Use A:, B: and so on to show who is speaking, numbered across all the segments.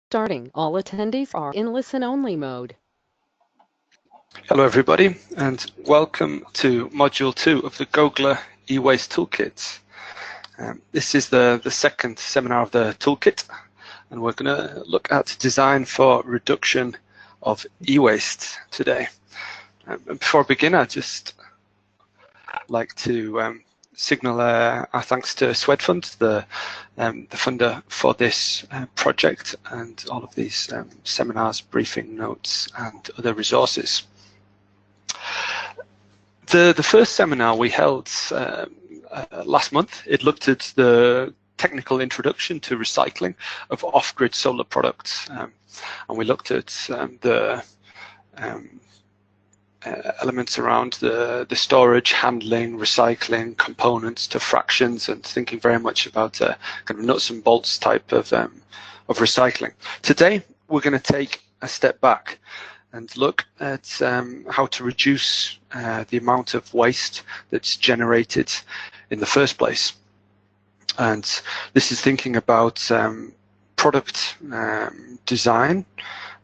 A: Starting. All attendees are in listen-only mode.
B: Hello everybody, and welcome to Module 2 of the GOGLA e-waste toolkit. This is the second seminar of the toolkit, and we're going to look at design for reduction of e-waste today. Before I begin, I'd just like to signal our thanks to Swedfund, the funder for this project, and all of these seminars, briefing notes, and other resources. The first seminar we held last month, it looked at the technical introduction to recycling of off-grid solar products, and we looked at the elements around the storage, handling, recycling, components to fractions, and thinking very much about kind of nuts and bolts type of recycling. Today, we're going to take a step back and look at how to reduce the amount of waste that's generated in the first place. And this is thinking about product design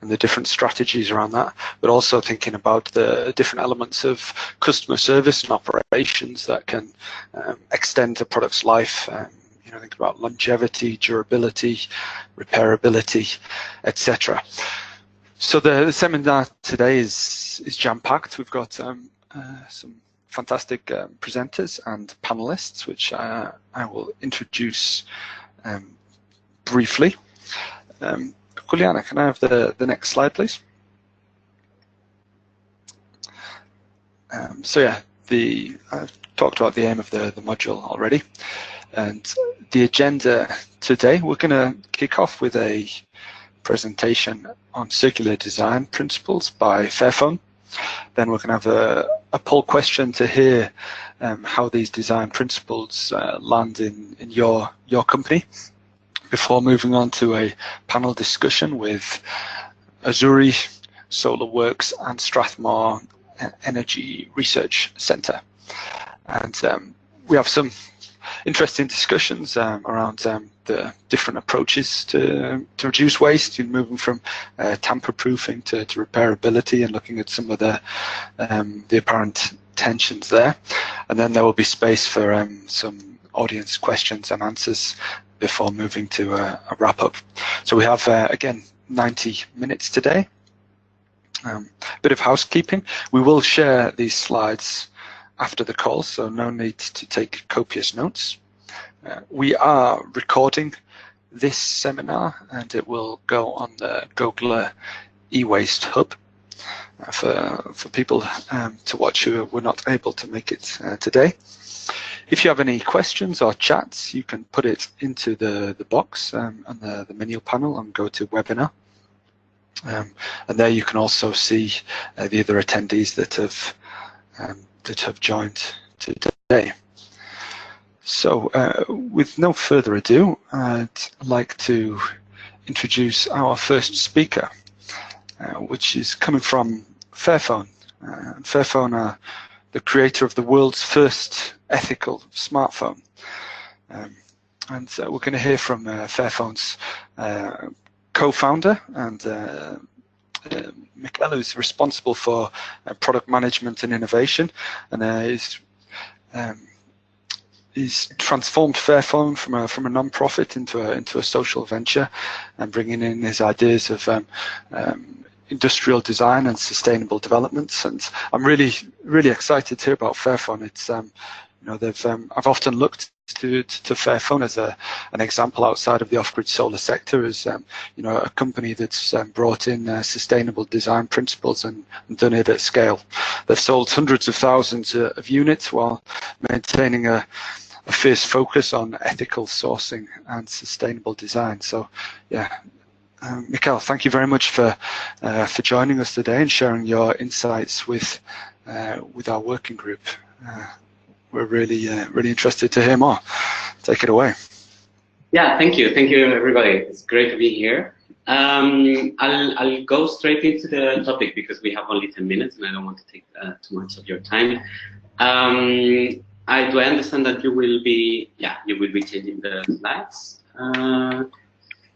B: and the different strategies around that, but also thinking about the different elements of customer service and operations that can extend the product's life. Think about longevity, durability, repairability, etc. So the seminar today is jam-packed. We've got some fantastic presenters and panelists, which I will introduce briefly. Juliana, can I have the next slide, please? I've talked about the aim of the module already, and the agenda today, we're going to kick off with a presentation on circular design principles by Fairphone. Then we're going to have a poll question to hear how these design principles land in your company, before moving on to a panel discussion with Azuri, SolarWorks, and Strathmore Energy Research Centre. And we have some interesting discussions around the different approaches to reduce waste, moving from tamper-proofing to repairability, and looking at some of the apparent tensions there. And then there will be space for some audience questions and answers before moving to a wrap-up. So we have, again, 90 minutes today. Bit of housekeeping. We will share these slides after the call, so no need to take copious notes. We are recording this seminar, and it will go on the GOGLA e-waste hub for people to watch who were not able to make it today. If you have any questions or chats, you can put it into the box on the menu panel and go to webinar. And there you can also see the other attendees that have joined today. So with no further ado, I'd like to introduce our first speaker, which is coming from Fairphone. Fairphone are the creator of the world's first ethical smartphone. And we're going to hear from Fairphone's co-founder, and Michael, who's responsible for product management and innovation, and he's transformed Fairphone from a non-profit into a social venture, and bringing in his ideas of industrial design and sustainable developments. And I'm really excited to hear about Fairphone. It's I've often looked to Fairphone as an example outside of the off-grid solar sector, as a company that's brought in sustainable design principles and done it at scale. They've sold hundreds of thousands of units while maintaining a fierce focus on ethical sourcing and sustainable design. So, yeah. Michael, thank you very much for joining us today and sharing your insights with our working group. We're really interested to hear more. Take it away.
C: Yeah, thank you everybody. It's great to be here. I'll go straight into the topic because we have only 10 minutes and I don't want to take too much of your time. Do I understand that you will be changing the slides?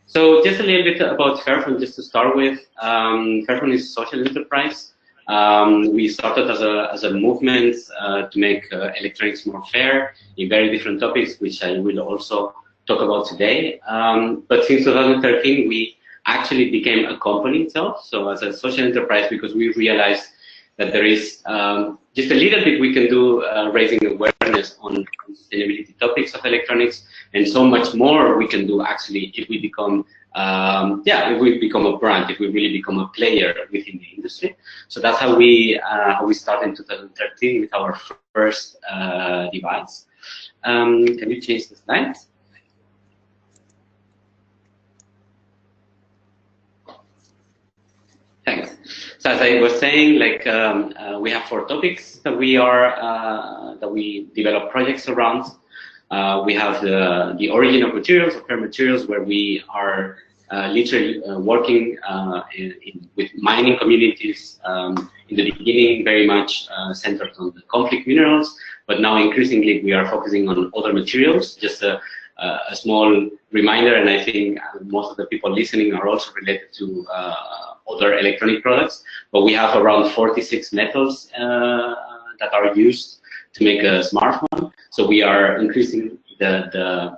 C: So just a little bit about Fairphone, just to start with. Fairphone is a social enterprise. We started as a movement to make electronics more fair in very different topics, which I will also talk about today. But since 2013, we actually became a company itself. So as a social enterprise, because we realized that there is just a little bit we can do raising awareness on sustainability topics of electronics, and so much more we can do actually if we become if we become a brand, if we really become a player within the industry. So that's how we started in 2013 with our first device. Can you change the slides? Thanks. So as I was saying, like we have 4 topics that we develop projects around. We have the origin of materials, of fair materials, where we are literally working with mining communities. In the beginning, very much centered on the conflict minerals, but now increasingly we are focusing on other materials. Just a small reminder, and I think most of the people listening are also related to other electronic products, but we have around 46 metals that are used to make a smartphone. So we are increasing the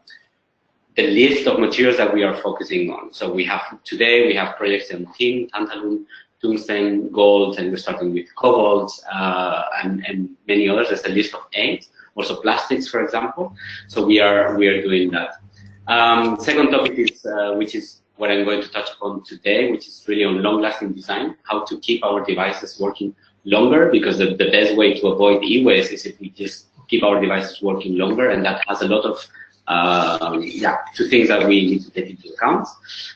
C: list of materials that we are focusing on. So today we have projects in tin, tantalum, tungsten, gold, and we're starting with cobalt and many others. There's a list of 8. Also plastics, for example. So we are doing that. Second topic is which is what I'm going to touch upon today, which is really on long-lasting design, how to keep our devices working longer, because the best way to avoid e-waste is if we just keep our devices working longer, and that has a lot of two things that we need to take into account.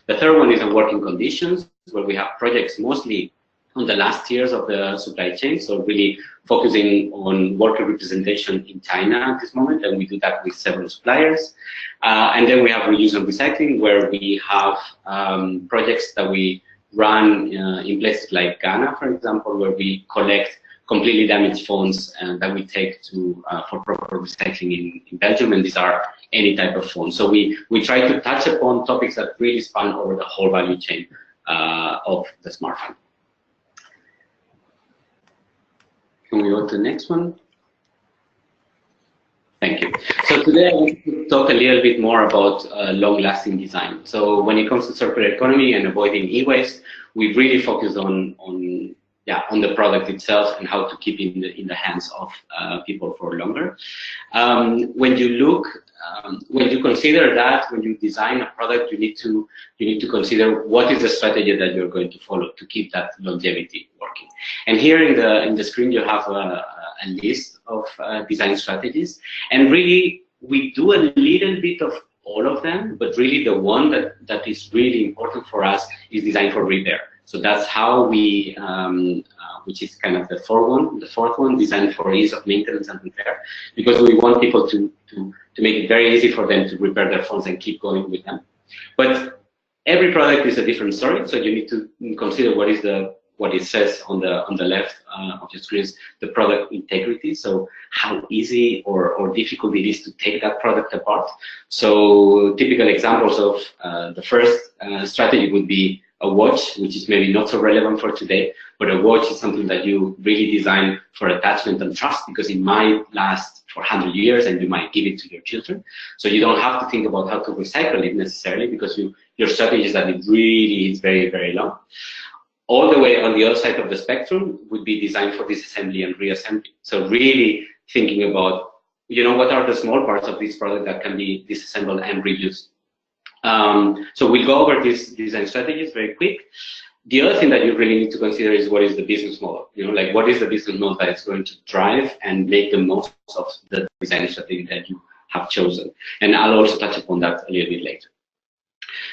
C: The third one is on working conditions, where we have projects mostly on the last years of the supply chain, so really focusing on worker representation in China at this moment, and we do that with several suppliers. And then we have reuse and recycling, where we have projects that we run in places like Ghana, for example, where we collect completely damaged phones that we take to for proper recycling in Belgium, and these are any type of phone. So we try to touch upon topics that really span over the whole value chain of the smartphone. Can we go to the next one? Thank you. So today I want to talk a little bit more about long-lasting design. So when it comes to circular economy and avoiding e-waste, we really focus on the product itself and how to keep it in the hands of people for longer. When you consider that, when you design a product, you need to consider what is the strategy that you're going to follow to keep that longevity working. And here in the screen you have a list of design strategies, and really we do a little bit of all of them, but really the one that is really important for us is design for repair. So that's how we, which is kind of the fourth one, design for ease of maintenance and repair, because we want people to make it very easy for them to repair their phones and keep going with them. But every product is a different story, so you need to consider what it says on the left of the screen, the product integrity. So how easy or difficult it is to take that product apart. So typical examples of the first strategy would be a watch, which is maybe not so relevant for today, but a watch is something that you really design for attachment and trust, because it might last for 100 years and you might give it to your children. So you don't have to think about how to recycle it necessarily, because your strategy is that it really is very, very long. All the way on the other side of the spectrum would be designed for disassembly and reassembly. So really thinking about, what are the small parts of this product that can be disassembled and reused. So we'll go over these design strategies very quick. The other thing that you really need to consider is what is the business model. Like what is the business model that is going to drive and make the most of the design strategy that you have chosen. And I'll also touch upon that a little bit later.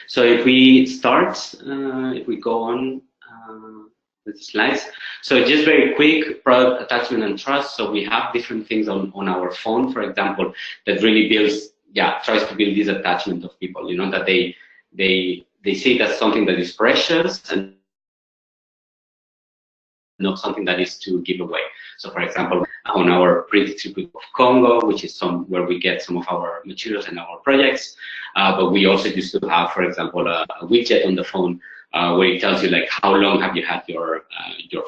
C: So if we start, if we go on with the slides. So just very quick, product attachment and trust. So we have different things on our phone, for example, that really tries to build this attachment of people, that they see it as something that is precious and not something that is to give away. So for example, on our printed circuit of Congo, which is where we get some of our materials and our projects, but we also used to have, for example, a widget on the phone where it tells you like how long have you had your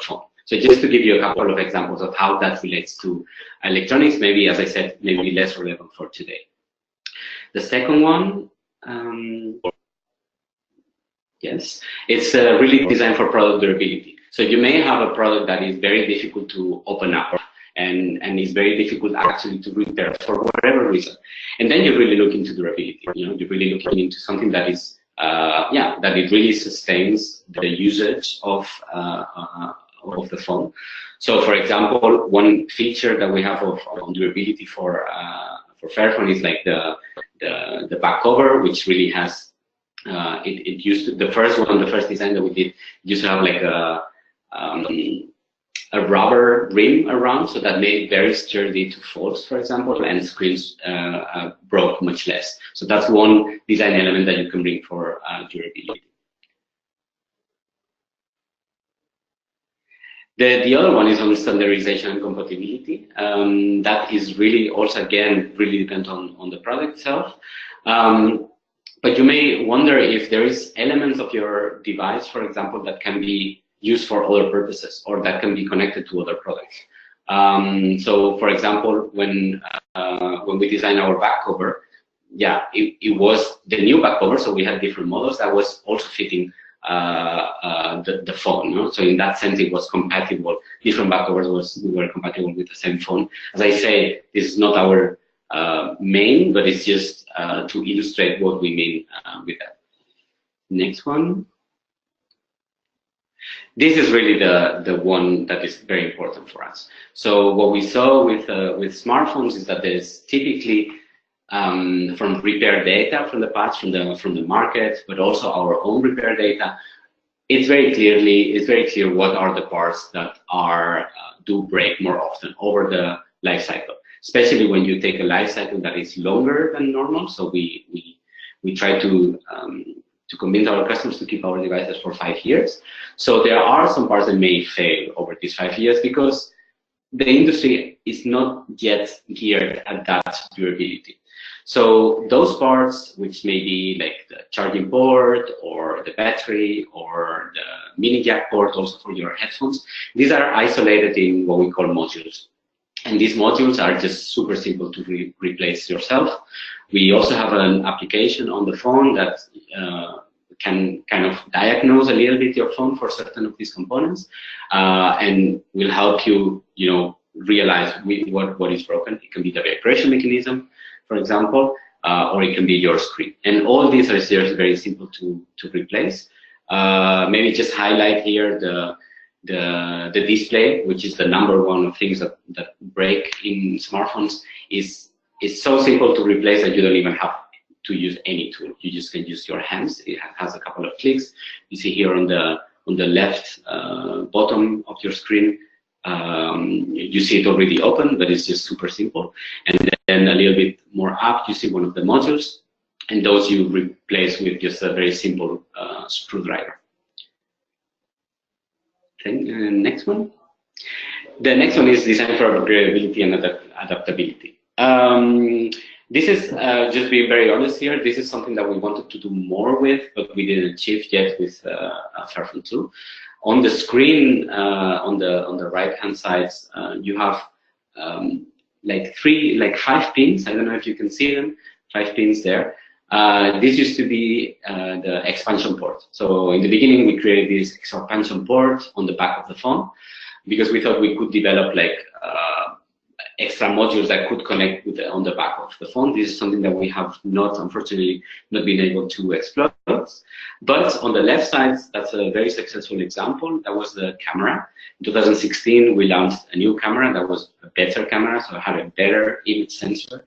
C: phone. So just to give you a couple of examples of how that relates to electronics, maybe, as I said, maybe less relevant for today. The second one, yes, it's really designed for product durability. So you may have a product that is very difficult to open up and is very difficult actually to repair for whatever reason. And then you really look into durability. You know, you're really looking into something that is, that it really sustains the usage of the phone. So, for example, one feature that we have of durability for Fairphone is like the back cover, which really has it used to, the first design that we did used to have like a rubber rim around, so that made it very sturdy to faults, for example, and screens broke much less. So that's one design element that you can bring for durability. The other one is on standardization and compatibility. That is really also, again, really depends on the product itself. But you may wonder if there is elements of your device, for example, that can be used for other purposes or that can be connected to other products. So, for example, when we designed our back cover, yeah, it was the new back cover, so we had different models that was also fitting the phone. No? So in that sense, it was compatible. Different back covers were compatible with the same phone. As I say, this is not our main, but it's just to illustrate what we mean with that. Next one. This is really the one that is very important for us. So what we saw with smartphones is that there's typically from repair data from the past, from the market, but also our own repair data, it's very clear what are the parts that are do break more often over the life cycle. Especially when you take a life cycle that is longer than normal. So we try to convince our customers to keep our devices for 5 years. So there are some parts that may fail over these 5 years because the industry is not yet geared at that durability. So those parts, which may be like the charging port or the battery or the mini jack port also for your headphones, these are isolated in what we call modules. And these modules are just super simple to replace yourself. We also have an application on the phone that can kind of diagnose a little bit your phone for certain of these components and will help you, realize what is broken. It can be the vibration mechanism, for example, or it can be your screen. And all these are just very simple to replace. Maybe just highlight here the display, which is the #1 of things that break in smartphones, is so simple to replace that you don't even have to use any tool. You just can use your hands. It has a couple of clicks. You see here on the left bottom of your screen, you see it already open, but it's just super simple. And then a little bit more up, you see one of the modules, and those you replace with just a very simple screwdriver. Next one. The next one is designed for upgradability and adaptability. This is, just being very honest here, this is something that we wanted to do more with, but we didn't achieve yet with Fairphone 2. On the screen, on the right-hand side, you have like 5 pins. I don't know if you can see them, 5 pins there. This used to be the expansion port. So in the beginning, we created this expansion port on the back of the phone because we thought we could develop like extra modules that could connect with on the back of the phone. This is something that we have unfortunately not been able to exploit. But on the left side, that's a very successful example. That was the camera. In 2016, we launched a new camera that was a better camera, so it had a better image sensor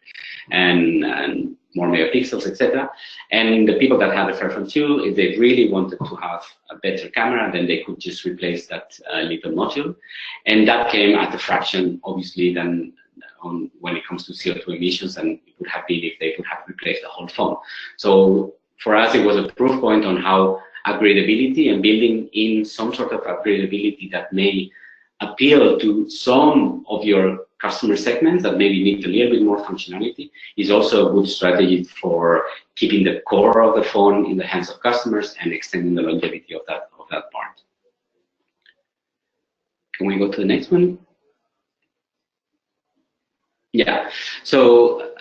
C: and more megapixels, etc. And the people that had a Fairphone 2, if they really wanted to have a better camera, then they could just replace that little module. And that came at a fraction, obviously, than when it comes to CO2 emissions, and it would have been if they would have replaced the whole phone. So for us, it was a proof point on how upgradability and building in some sort of upgradability that may appeal to some of your customer segments that maybe need a little bit more functionality is also a good strategy for keeping the core of the phone in the hands of customers and extending the longevity of that part. Can we go to the next one? Yeah, so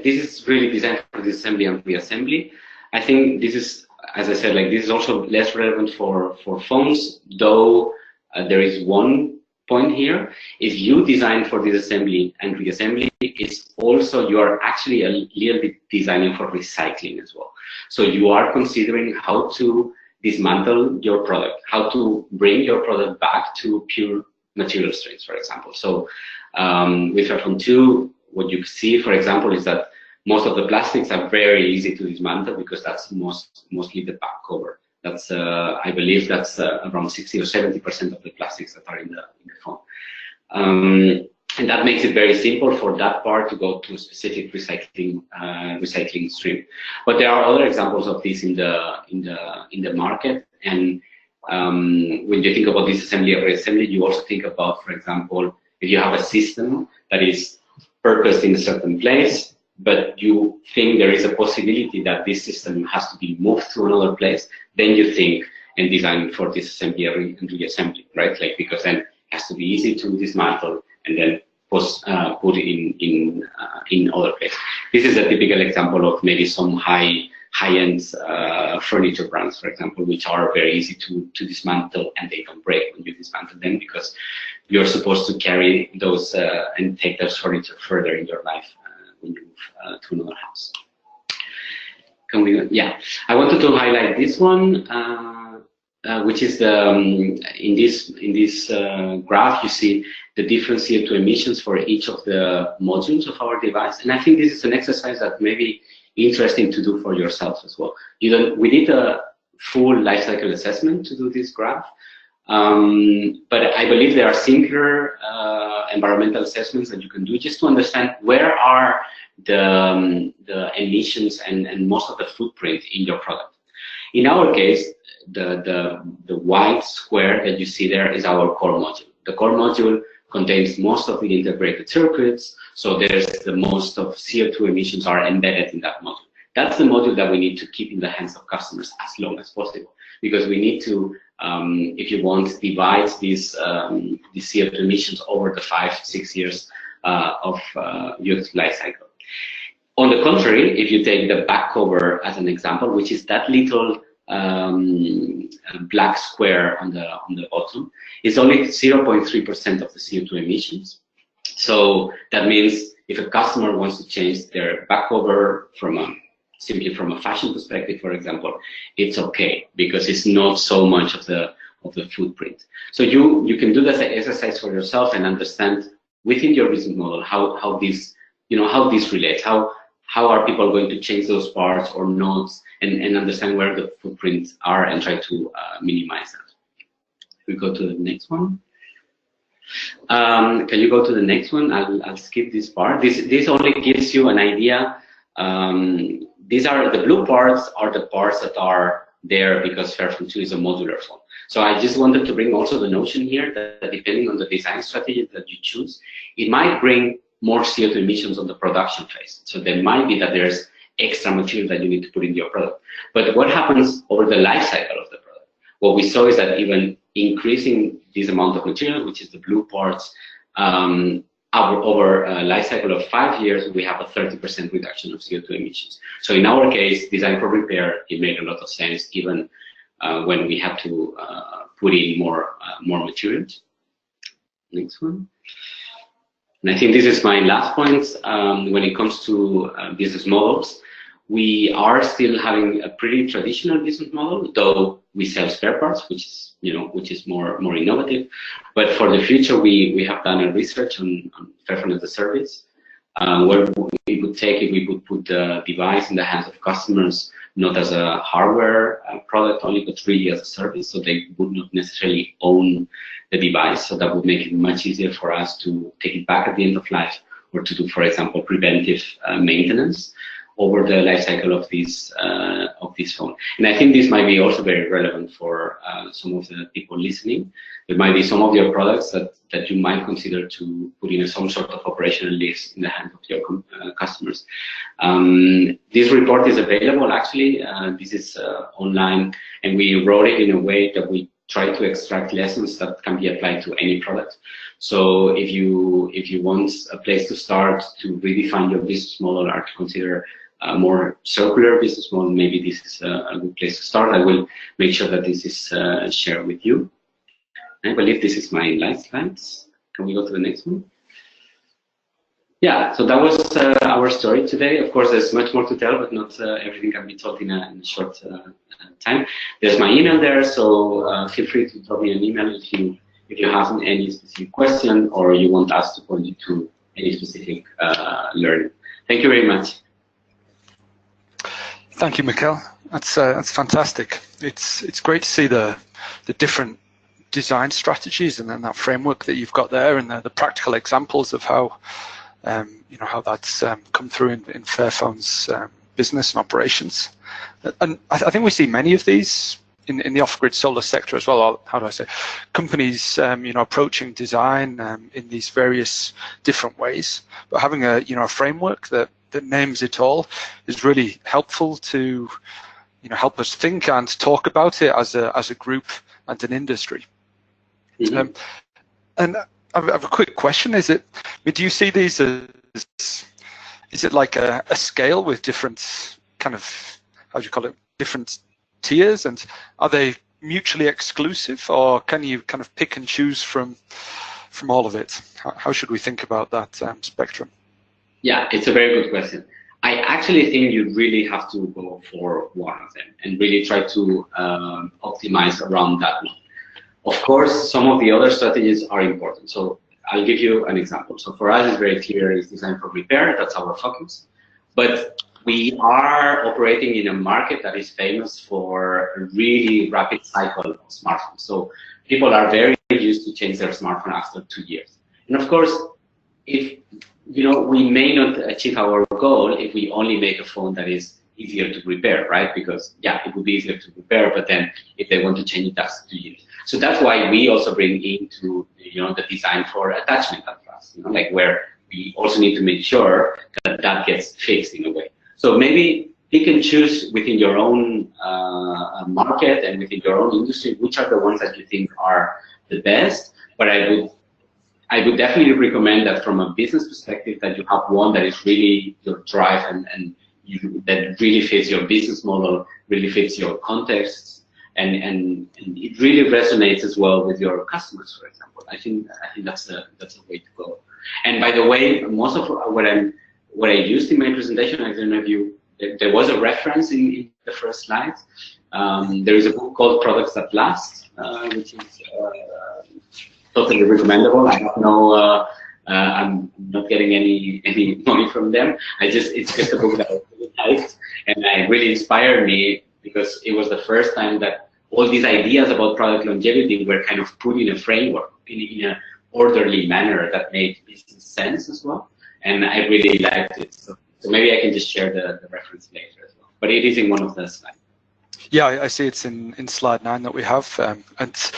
C: this is really designed for disassembly and reassembly. I think this is, as I said, like this is also less relevant for phones, though there is one point here. If you design for disassembly and reassembly, it's also, you are actually a little bit designing for recycling as well. So you are considering how to dismantle your product, how to bring your product back to pure material strengths, for example. So with Fairphone 2, what you see, for example, is that most of the plastics are very easy to dismantle because that's mostly the back cover. That's I believe that's around 60 or 70% of the plastics that are in the phone. And that makes it very simple for that part to go to a specific recycling stream. But there are other examples of this in the market. And when you think about disassembly or reassembly, you also think about, for example, if you have a system that is purposed in a certain place, but you think there is a possibility that this system has to be moved to another place, then you think and design for disassembly and reassembly, right? Like, because then it has to be easy to dismantle and then put in other places. This is a typical example of maybe some high-end furniture brands, for example, which are very easy to dismantle and they don't break when you dismantle them because you're supposed to carry those and take those furniture further in your life when you move to another house. Can we? Yeah, I wanted to highlight this one, which is the in this graph you see the different CO2 emissions for each of the modules of our device, and I think this is an exercise that may be interesting to do for yourselves as well. We did a full life cycle assessment to do this graph, but I believe there are simpler environmental assessments that you can do just to understand where are the emissions and most of the footprint in your product. In our case, the white square that you see there is our core module. The core module contains most of the integrated circuits, so there's the most of CO2 emissions are embedded in that module. That's the module that we need to keep in the hands of customers as long as possible, because we need to, if you want, divide these CO2 emissions over the 5-6 years of your life cycle. On the contrary, if you take the back cover as an example, which is that little black square on the bottom, it's only 0.3% of the CO2 emissions. So that means if a customer wants to change their back cover simply from a fashion perspective, for example, it's okay because it's not so much of the footprint. So you can do that exercise for yourself and understand within your business model how this relates, how are people going to change those parts or not, and understand where the footprints are and try to minimize that. We go to the next one. Can you go to the next one? I'll skip this part. This only gives you an idea. These are the blue parts are the parts that are there because Fairphone 2 is a modular phone. So I just wanted to bring also the notion here that depending on the design strategy that you choose, it might bring more CO2 emissions on the production phase. So there might be that there's extra material that you need to put in your product. But what happens over the life cycle of the product? What we saw is that even increasing this amount of material, which is the blue parts, over a life cycle of 5 years, we have a 30% reduction of CO2 emissions. So in our case, design for repair, it made a lot of sense given when we had to put in more materials. Next one. And I think this is my last point. When it comes to business models, we are still having a pretty traditional business model, though we sell spare parts, which is more innovative. But for the future, we have done a research on Fairphone as a service, where we would take it, we would put the device in the hands of customers, not as a hardware product only, but really as a service. So they would not necessarily own the device. So that would make it much easier for us to take it back at the end of life, or to do, for example, preventive maintenance, over the life cycle of this phone. And I think this might be also very relevant for some of the people listening. There might be some of your products that you might consider to put in some sort of operational list in the hands of your customers. This report is available actually. This is online, and we wrote it in a way that we try to extract lessons that can be applied to any product. So if you want a place to start to redefine your business model or to consider a more circular business model, maybe this is a good place to start. I will make sure that this is shared with you. I believe this is my last slides. Can we go to the next one? Yeah, so that was our story today. Of course, there's much more to tell, but not everything can be told in a short time. There's my email there, so feel free to drop me an email if you have any specific question or you want us to point you to any specific learning. Thank you very much.
B: Thank you, Mikel. That's fantastic. It's great to see the different design strategies and then that framework that you've got there, and the practical examples of how how that's come through in Fairphone's business and operations. And I think we see many of these in the off-grid solar sector as well. Or how do I say? Companies, approaching design in these various different ways, but having a framework that names it all is really helpful to help us think and talk about it as a group and an industry. Mm-hmm. And I have a quick question. Do you see these as, is it like a scale with different kind of, how do you call it, different tiers, and are they mutually exclusive, or can you kind of pick and choose from all of it? How should we think about that spectrum? Yeah,
C: it's a very good question. I actually think you really have to go for one of them and really try to optimize around that one. Of course, some of the other strategies are important. So I'll give you an example. So for us, it's very clear, it's design for repair. That's our focus. But we are operating in a market that is famous for a really rapid cycle of smartphones. So people are very used to change their smartphone after 2 years. And of course, if we may not achieve our goal if we only make a phone that is easier to repair, right? Because yeah, it would be easier to repair, but then if they want to change it after 2 years. So that's why we also bring into the design for attachment at first, like where we also need to make sure that gets fixed in a way. So maybe pick and choose within your own market and within your own industry which are the ones that you think are the best. But I would definitely recommend that from a business perspective that you have one that is really your drive and that really fits your business model, really fits your context, and it really resonates as well with your customers, for example. I think that's a way to go. And by the way, most of what I used in my presentation, I don't know if there was a reference in the first slide. There is a book called Products That Last, which is totally recommendable. I have no, I'm not getting any money from them. It's just a book that I really liked, and it really inspired me because it was the first time that all these ideas about product longevity were kind of put in a framework, in an orderly manner that made business sense as well. And I really liked it. So maybe I can just share the reference later as well. But it is in one of the slides. Yeah,
B: I see it's in slide 9 that we have. And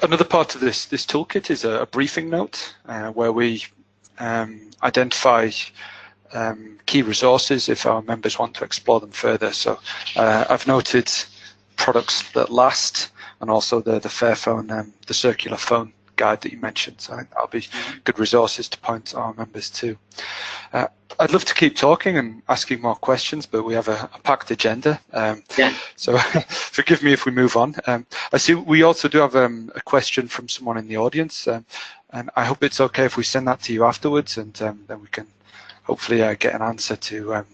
B: another part of this toolkit is a briefing note where we identify key resources if our members want to explore them further. So I've noted Products That Last and also the Fairphone, the circular phone guide that you mentioned. So that'll be good resources to point our members to. I'd love to keep talking and asking more questions, but we have a packed agenda. So forgive me if we move on. I see we also do have a question from someone in the audience, and I hope it's okay if we send that to you afterwards, and then we can hopefully get an answer to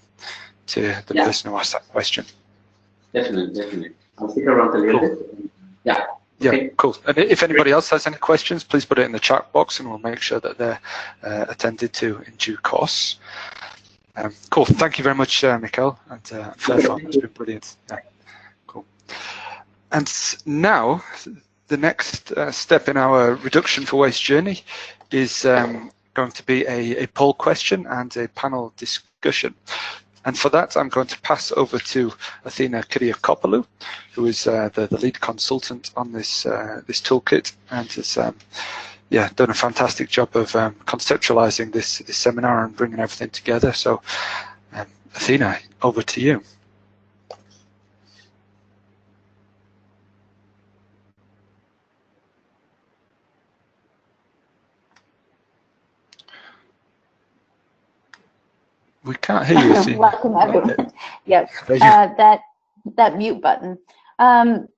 B: the person who asked that question.
C: Definitely. I'll stick around a little bit. Yeah.
B: Yeah, cool. And if anybody else has any questions, please put it in the chat box and we'll make sure that they're attended to in due course. Cool. Thank you very much, Mikel, and Fairphone. It's been brilliant. Yeah, cool. And now, the next step in our reduction for waste journey is going to be a poll question and a panel discussion. And for that, I'm going to pass over to Athena Kyriakopoulou, who is the lead consultant on this this toolkit, and has done a fantastic job of conceptualizing this seminar and bringing everything together. So, Athena, over to you. We can't hear you, Athena.
D: Welcome everyone. Yep, that mute button.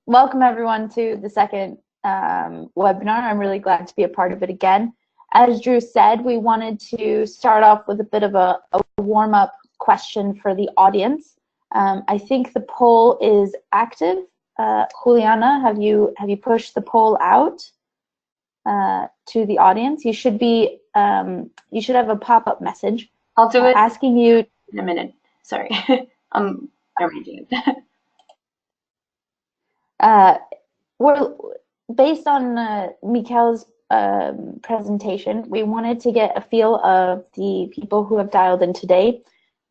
D: Welcome everyone to the second webinar. I'm really glad to be a part of it again. As Drew said, we wanted to start off with a bit of a warm-up question for the audience. I think the poll is active. Juliana, have you pushed the poll out to the audience? You should be you should have a pop-up message.
E: I'll do it
D: asking you
E: in a minute. Sorry, I'm arranging it.
D: Well, based on Mikael's presentation, we wanted to get a feel of the people who have dialed in today.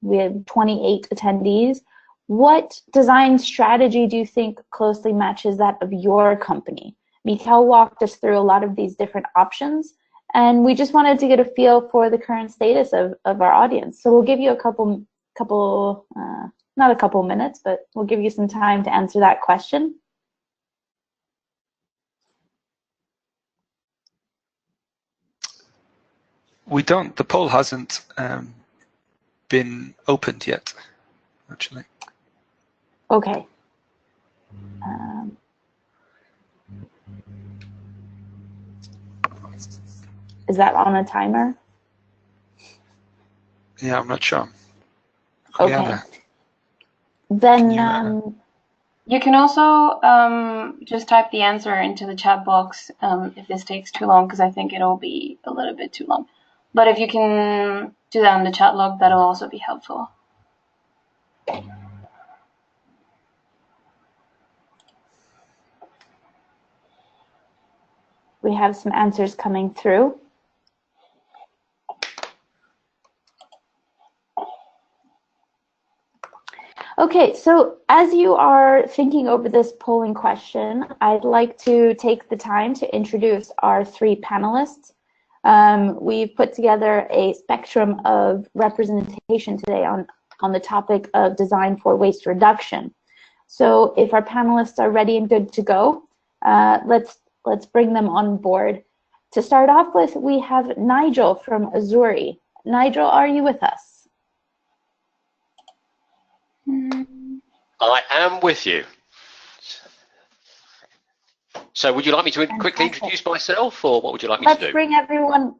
D: We have 28 attendees. What design strategy do you think closely matches that of your company? Mikael walked us through a lot of these different options, and we just wanted to get a feel for the current status of our audience. So we'll give you a couple not a couple minutes, but we'll give you some time to answer that question.
B: The poll hasn't been opened yet, actually.
D: Okay. Is that on a timer?
B: Yeah, I'm not sure.
D: Okay. Then
E: you can also just type the answer into the chat box if this takes too long, because I think it'll be a little bit too long. But if you can do that in the chat log, that'll also be helpful.
D: We have some answers coming through. Okay, so as you are thinking over this polling question, I'd like to take the time to introduce our three panelists. We've put together a spectrum of representation today on the topic of design for waste reduction. So if our panelists are ready and good to go, let's bring them on board. To start off with, we have Nigel from Azuri. Nigel, are you with us?
F: I am with you. So would you like me to quickly introduce myself, or what would you like me to do?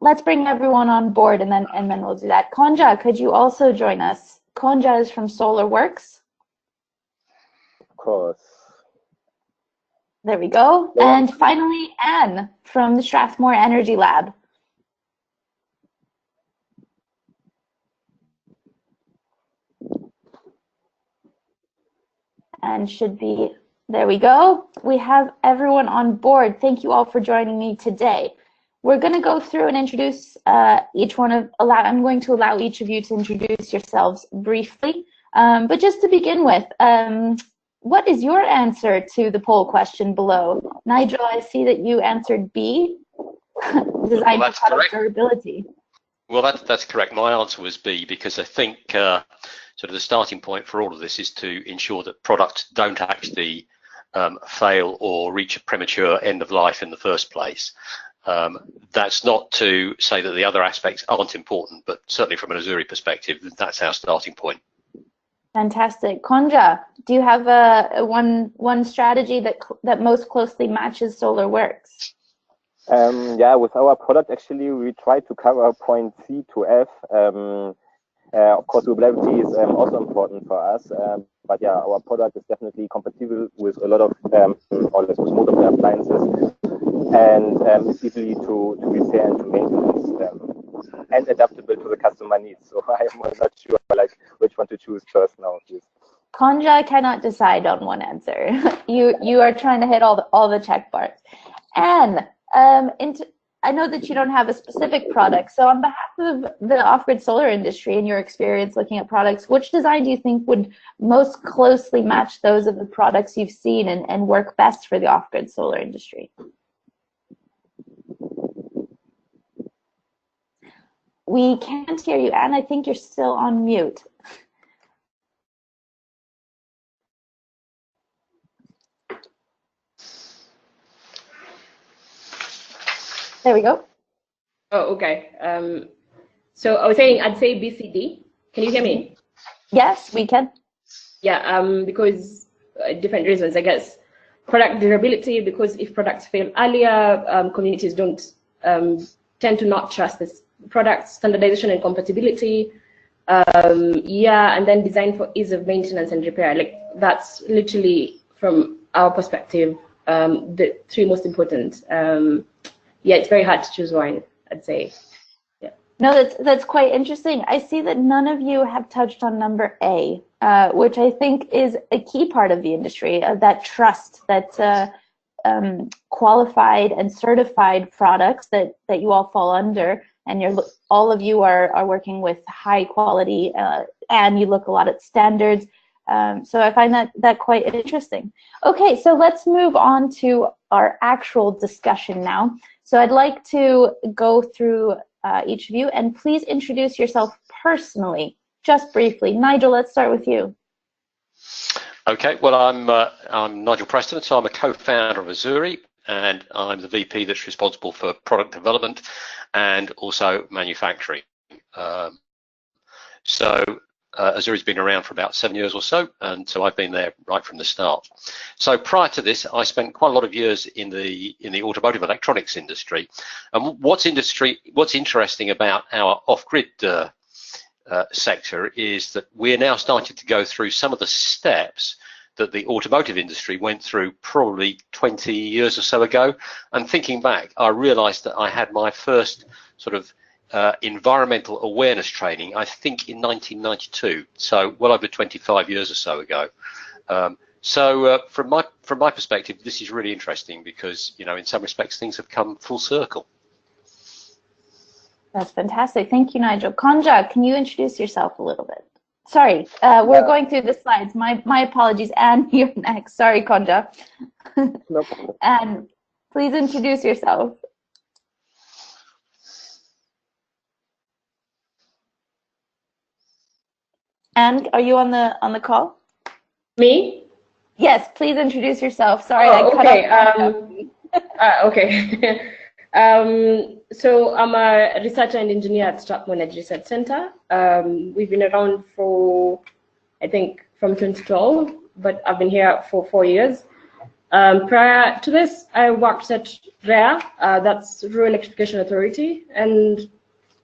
D: Let's bring everyone on board, and then we'll do that. Kandra, could you also join us? Kandra is from SolarWorks.
G: Of course.
D: There we go. Yeah. And finally, Anne from the Strathmore Energy Lab. And should be, there we go. We have everyone on board. Thank you all for joining me today. We're going to go through and introduce each one of, I'm going to allow each of you to introduce yourselves briefly. But just to begin with, what is your answer to the poll question below? Nigel, I see that you answered B, design for product durability.
F: Well, that's correct. My answer was B, because I think sort of the starting point for all of this is to ensure that products don't actually fail or reach a premature end of life in the first place. That's not to say that the other aspects aren't important, but certainly from an Azuri perspective, that's our starting point.
D: Fantastic. Kandra, do you have one strategy that most closely matches SolarWorks?
G: Yeah, with our product, actually, we try to cover point C to F. Of course, durability is also important for us. But yeah, our product is definitely compatible with a lot of, or with most of the appliances, and it's easily to repair and to maintenance, and adaptable to the customer needs. So I'm not sure like which one to choose first now.
D: Kandra cannot decide on one answer. You are trying to hit all the check bars. And I know that you don't have a specific product. So on behalf of the off-grid solar industry and your experience looking at products, which design do you think would most closely match those of the products you've seen and work best for the off-grid solar industry? We can't hear you, Anne. I think you're still on mute. There we go.
H: Oh, okay. So I was saying I'd say BCD. Can you hear me?
D: Yes, we can.
H: Yeah, because different reasons, I guess. Product durability, because if products fail earlier, communities don't tend to not trust this product. Standardization and compatibility. Yeah, and then design for ease of maintenance and repair. Like that's literally from our perspective the three most important. Yeah, it's very hard to choose one, I'd say. Yeah.
D: No, that's quite interesting. I see that none of you have touched on number A, which I think is a key part of the industry, that trust, that qualified and certified products that you all fall under, and all of you are working with high quality, and you look a lot at standards. So I find that quite interesting. Okay, so let's move on to our actual discussion now. So I'd like to go through each of you, and please introduce yourself personally, just briefly. Nigel, let's start with you.
F: Okay, well, I'm Nigel Preston, so I'm a co-founder of Azuri, and I'm the VP that's responsible for product development and also manufacturing. Azuri's been around for about 7 years or so, and so I've been there right from the start. So prior to this, I spent quite a lot of years in the automotive electronics industry. And what's interesting about our off-grid sector is that we're now starting to go through some of the steps that the automotive industry went through probably 20 years or so ago. And thinking back, I realized that I had my first sort of environmental awareness training, I think in 1992, so well over 25 years or so ago. From my perspective, this is really interesting because, you know, in some respects things have come full circle.
D: That's fantastic. Thank you, Nigel. Kandra, can you introduce yourself a little bit? Sorry, we're going through the slides. My apologies. Anne, you're next. Sorry, Kandra.
G: No problem.
D: Anne, please introduce yourself. Anne, are you on the call?
H: Me?
D: Yes, please introduce yourself. Sorry,
H: oh, okay.
D: Okay.
H: So I'm a researcher and engineer at Strathmore Energy Research Center. We've been around for, I think, from 2012, but I've been here for 4 years. Prior to this, I worked at REA, that's Rural Electrification Authority, and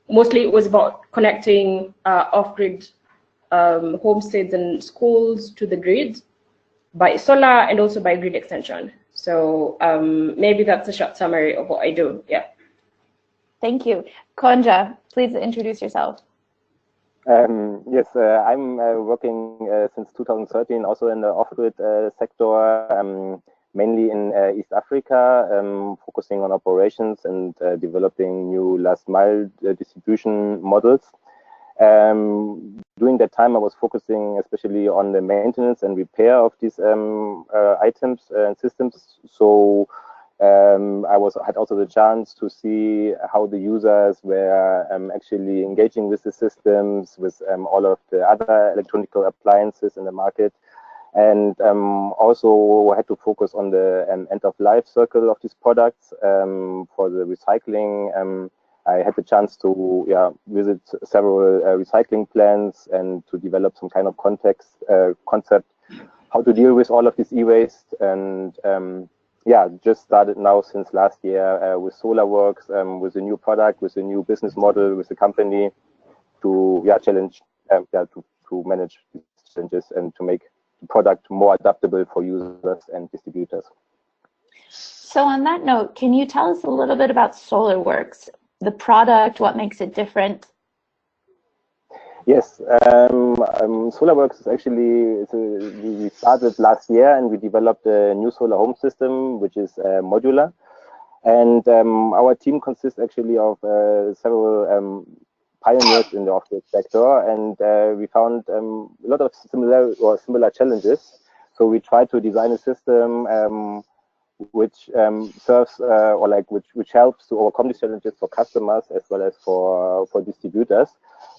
H: mostly it was about connecting off-grid homesteads and schools to the grid by solar and also by grid extension. So maybe that's a short summary of what I do. Yeah.
D: Thank you. Kandra, please introduce yourself.
G: Yes, I'm working since 2013 also in the off-grid sector, mainly in East Africa, focusing on operations and developing new last mile distribution models. During that time, I was focusing especially on the maintenance and repair of these items and systems. So I had also the chance to see how the users were actually engaging with the systems, with all of the other electronic appliances in the market. And also had to focus on the end-of-life circle of these products for the recycling. I had the chance to visit several recycling plants and to develop some kind of concept how to deal with all of this e-waste. And just started now since last year with SolarWorks, with a new product, with a new business model, with the company to to manage these challenges and to make the product more adaptable for users and distributors.
D: So on that note, can you tell us a little bit about SolarWorks? The product, what makes it different?
G: Yes, SolarWorks is actually, we started last year and we developed a new solar home system, which is modular. And our team consists actually of several pioneers in the off-grid sector, and we found a lot of similar challenges. So we tried to design a system which serves which helps to overcome these challenges for customers as well as for distributors.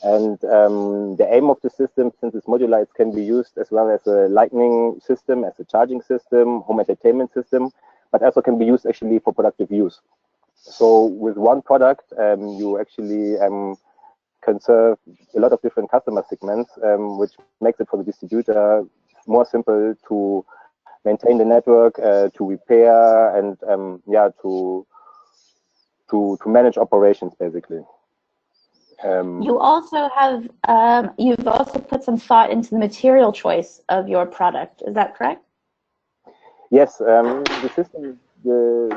G: And the aim of the system, since it's modular, it can be used as well as a lightning system, as a charging system, home entertainment system, but also can be used actually for productive use. So with one product, you actually can serve a lot of different customer segments, which makes it for the distributor more simple to maintain the network, to repair, and to manage operations basically.
D: You also have you've also put some thought into the material choice of your product. Is that correct?
G: Yes, the system is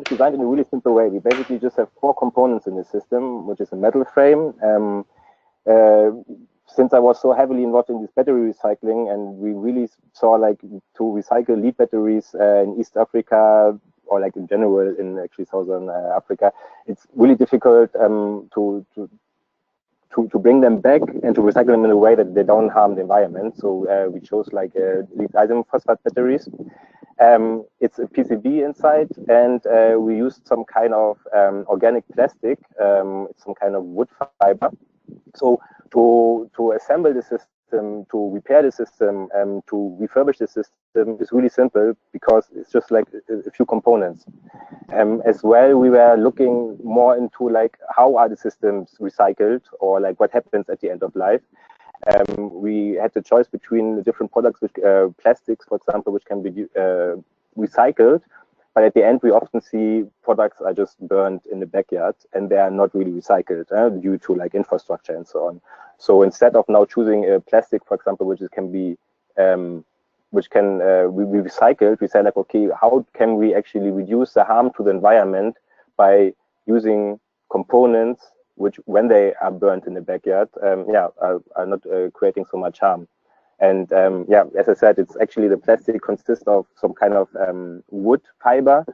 G: designed in a really simple way. We basically just have 4 components in the system, which is a metal frame. Since I was so heavily involved in this battery recycling, and we really saw like to recycle lead batteries in East Africa, or like in general in actually Southern Africa, it's really difficult to bring them back and to recycle them in a way that they don't harm the environment. So we chose like lithium phosphate batteries. It's a PCB inside, and we used some kind of organic plastic. It's some kind of wood fiber. So to assemble the system, to repair the system, to refurbish the system is really simple because it's just like a few components. As well, we were looking more into like how are the systems recycled, or like what happens at the end of life. We had the choice between the different products, which plastics, for example, which can be recycled. But at the end, we often see products are just burned in the backyard, and they are not really recycled due to like infrastructure and so on. So instead of now choosing a plastic, for example, which can be be recycled, we say like, okay, how can we actually reduce the harm to the environment by using components which, when they are burnt in the backyard, are not creating so much harm. And as I said, it's actually the plastic consists of some kind of wood fiber,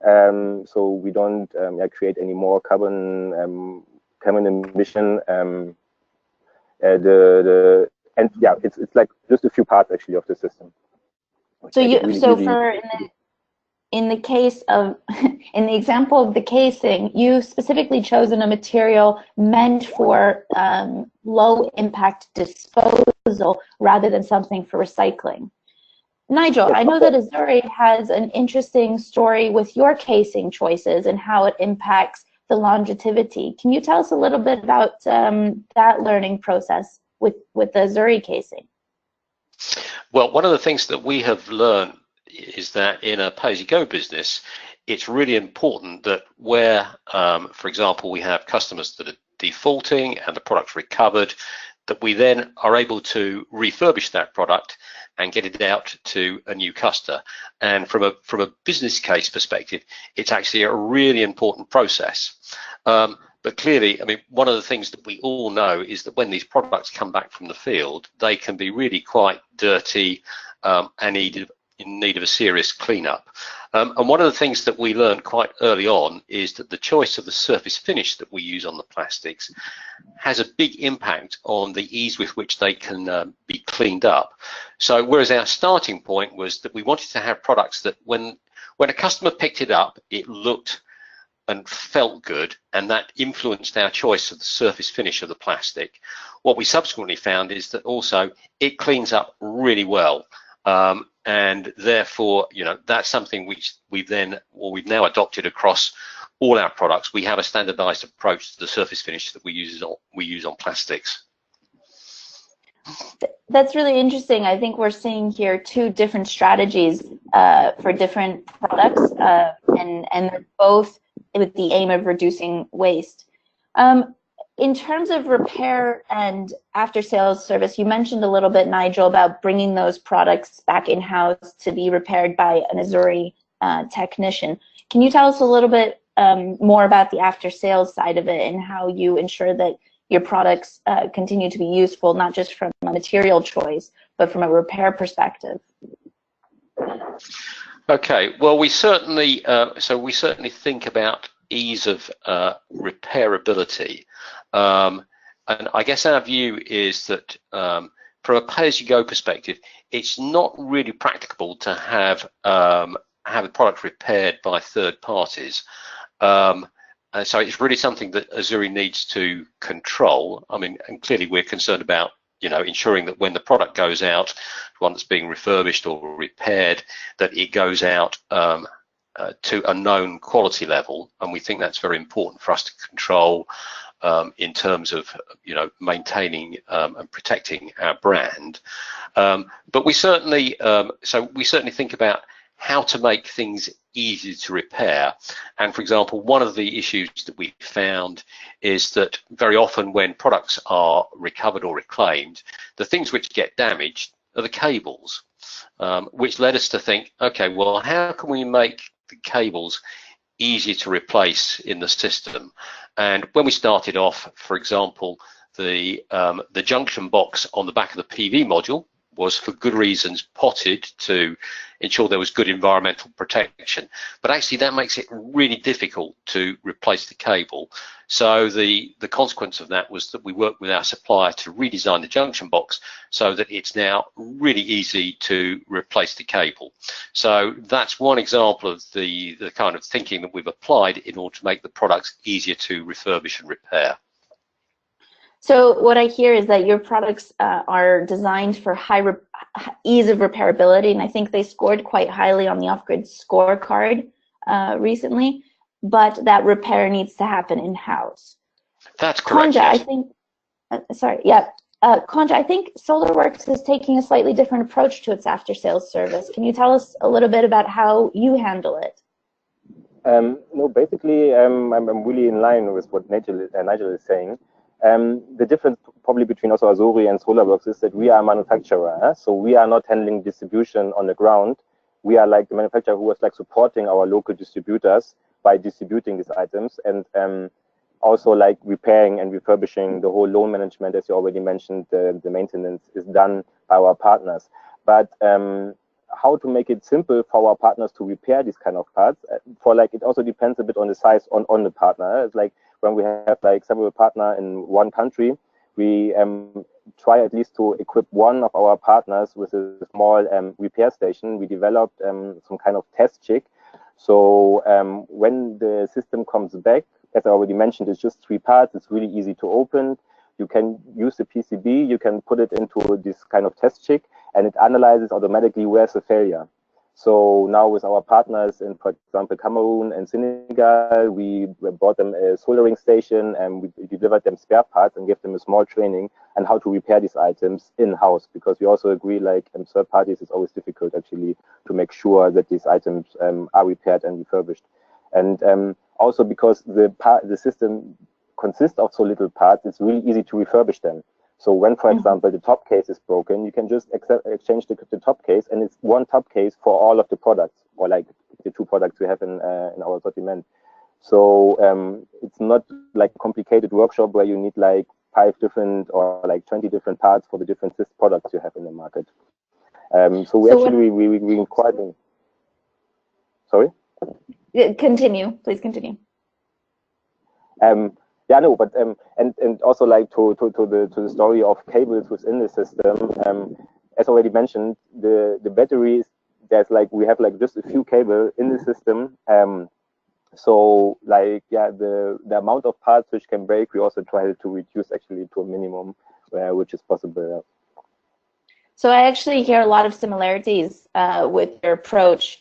G: so we don't create any more carbon emission. It's like just a few parts actually of the system.
D: So in the case of in the example of the casing, you specifically chosen a material meant for low impact disposal rather than something for recycling. Nigel, I know that Azuri has an interesting story with your casing choices and how it impacts the longevity. Can you tell us a little bit about that learning process with the Azuri casing?
F: Well, one of the things that we have learned is that in a pay-as-you-go business, it's really important that where, for example, we have customers that are defaulting and the product's recovered, that we then are able to refurbish that product and get it out to a new customer. And from a business case perspective, it's actually a really important process. But clearly, I mean, one of the things that we all know is that when these products come back from the field, they can be really quite dirty and in need of a serious cleanup. And one of the things that we learned quite early on is that the choice of the surface finish that we use on the plastics has a big impact on the ease with which they can be cleaned up. So whereas our starting point was that we wanted to have products that when a customer picked it up, it looked and felt good, and that influenced our choice of the surface finish of the plastic. What we subsequently found is that also it cleans up really well. And therefore, you know, that's something which we've now adopted across all our products. We have a standardized approach to the surface finish that we use on plastics.
D: That's really interesting. I think we're seeing here 2 different strategies for different products, and they're both with the aim of reducing waste. In terms of repair and after-sales service, you mentioned a little bit, Nigel, about bringing those products back in-house to be repaired by an Azuri technician. Can you tell us a little bit more about the after-sales side of it and how you ensure that your products continue to be useful, not just from a material choice, but from a repair perspective?
F: Okay, well, we certainly think about ease of repairability, and I guess our view is that from a pay-as-you-go perspective, it's not really practicable to have a product repaired by third parties. And so it's really something that Azuri needs to control. I mean, and clearly we're concerned about, you know, ensuring that when the product goes out, one that's being refurbished or repaired, that it goes out to a known quality level, and we think that's very important for us to control in terms of, you know, maintaining and protecting our brand. But we certainly think about how to make things easy to repair. And for example, one of the issues that we found is that very often when products are recovered or reclaimed, the things which get damaged are the cables, which led us to think, okay, well, how can we make the cables easier to replace in the system? And when we started off, for example, the junction box on the back of the PV module was for good reasons potted to ensure there was good environmental protection, but actually that makes it really difficult to replace the cable. So the consequence of that was that we worked with our supplier to redesign the junction box so that it's now really easy to replace the cable. So that's one example of the kind of thinking that we've applied in order to make the products easier to refurbish and repair.
D: So what I hear is that your products are designed for ease of repairability, and I think they scored quite highly on the Off-Grid scorecard recently, but that repair needs to happen in-house.
F: That's correct.
D: Kandra, yes. I think, Kandra, I think SolarWorks is taking a slightly different approach to its after-sales service. Can you tell us a little bit about how you handle it?
G: No, basically, I'm really in line with what Nigel is saying. The difference probably between also Azuri and SolarWorks is that we are a manufacturer, so we are not handling distribution on the ground. We are like the manufacturer who is like supporting our local distributors by distributing these items, and also like repairing and refurbishing. The whole loan management, as you already mentioned, the maintenance is done by our partners. But how to make it simple for our partners to repair these kind of parts, it also depends a bit on the size on the partner. It's like when we have like several partners in one country, we try at least to equip one of our partners with a small repair station. We developed some kind of test chick. So when the system comes back, as I already mentioned, it's just 3 parts. It's really easy to open. You can use the PCB, you can put it into this kind of test chick, and it analyzes automatically where's the failure. So now with our partners in, for example, Cameroon and Senegal, we bought them a soldering station and we delivered them spare parts and gave them a small training on how to repair these items in-house, because we also agree, like third parties, it's always difficult actually to make sure that these items are repaired and refurbished. And also because the system consists of so little parts, it's really easy to refurbish them. So when, for example, the top case is broken, you can just exchange the top case, and it's one top case for all of the products, or like the 2 products we have in our assortment. So it's not like a complicated workshop where you need like 5 different or like 20 different parts for the different products you have in the market. So we quite. Sorry.
D: Continue, please continue.
G: Yeah, no, but and also like to the story of cables within the system. As already mentioned, the batteries, we have like just a few cables in the system. So like the amount of parts which can break, we also try to reduce actually to a minimum, which is possible.
D: So I actually hear a lot of similarities with your approach.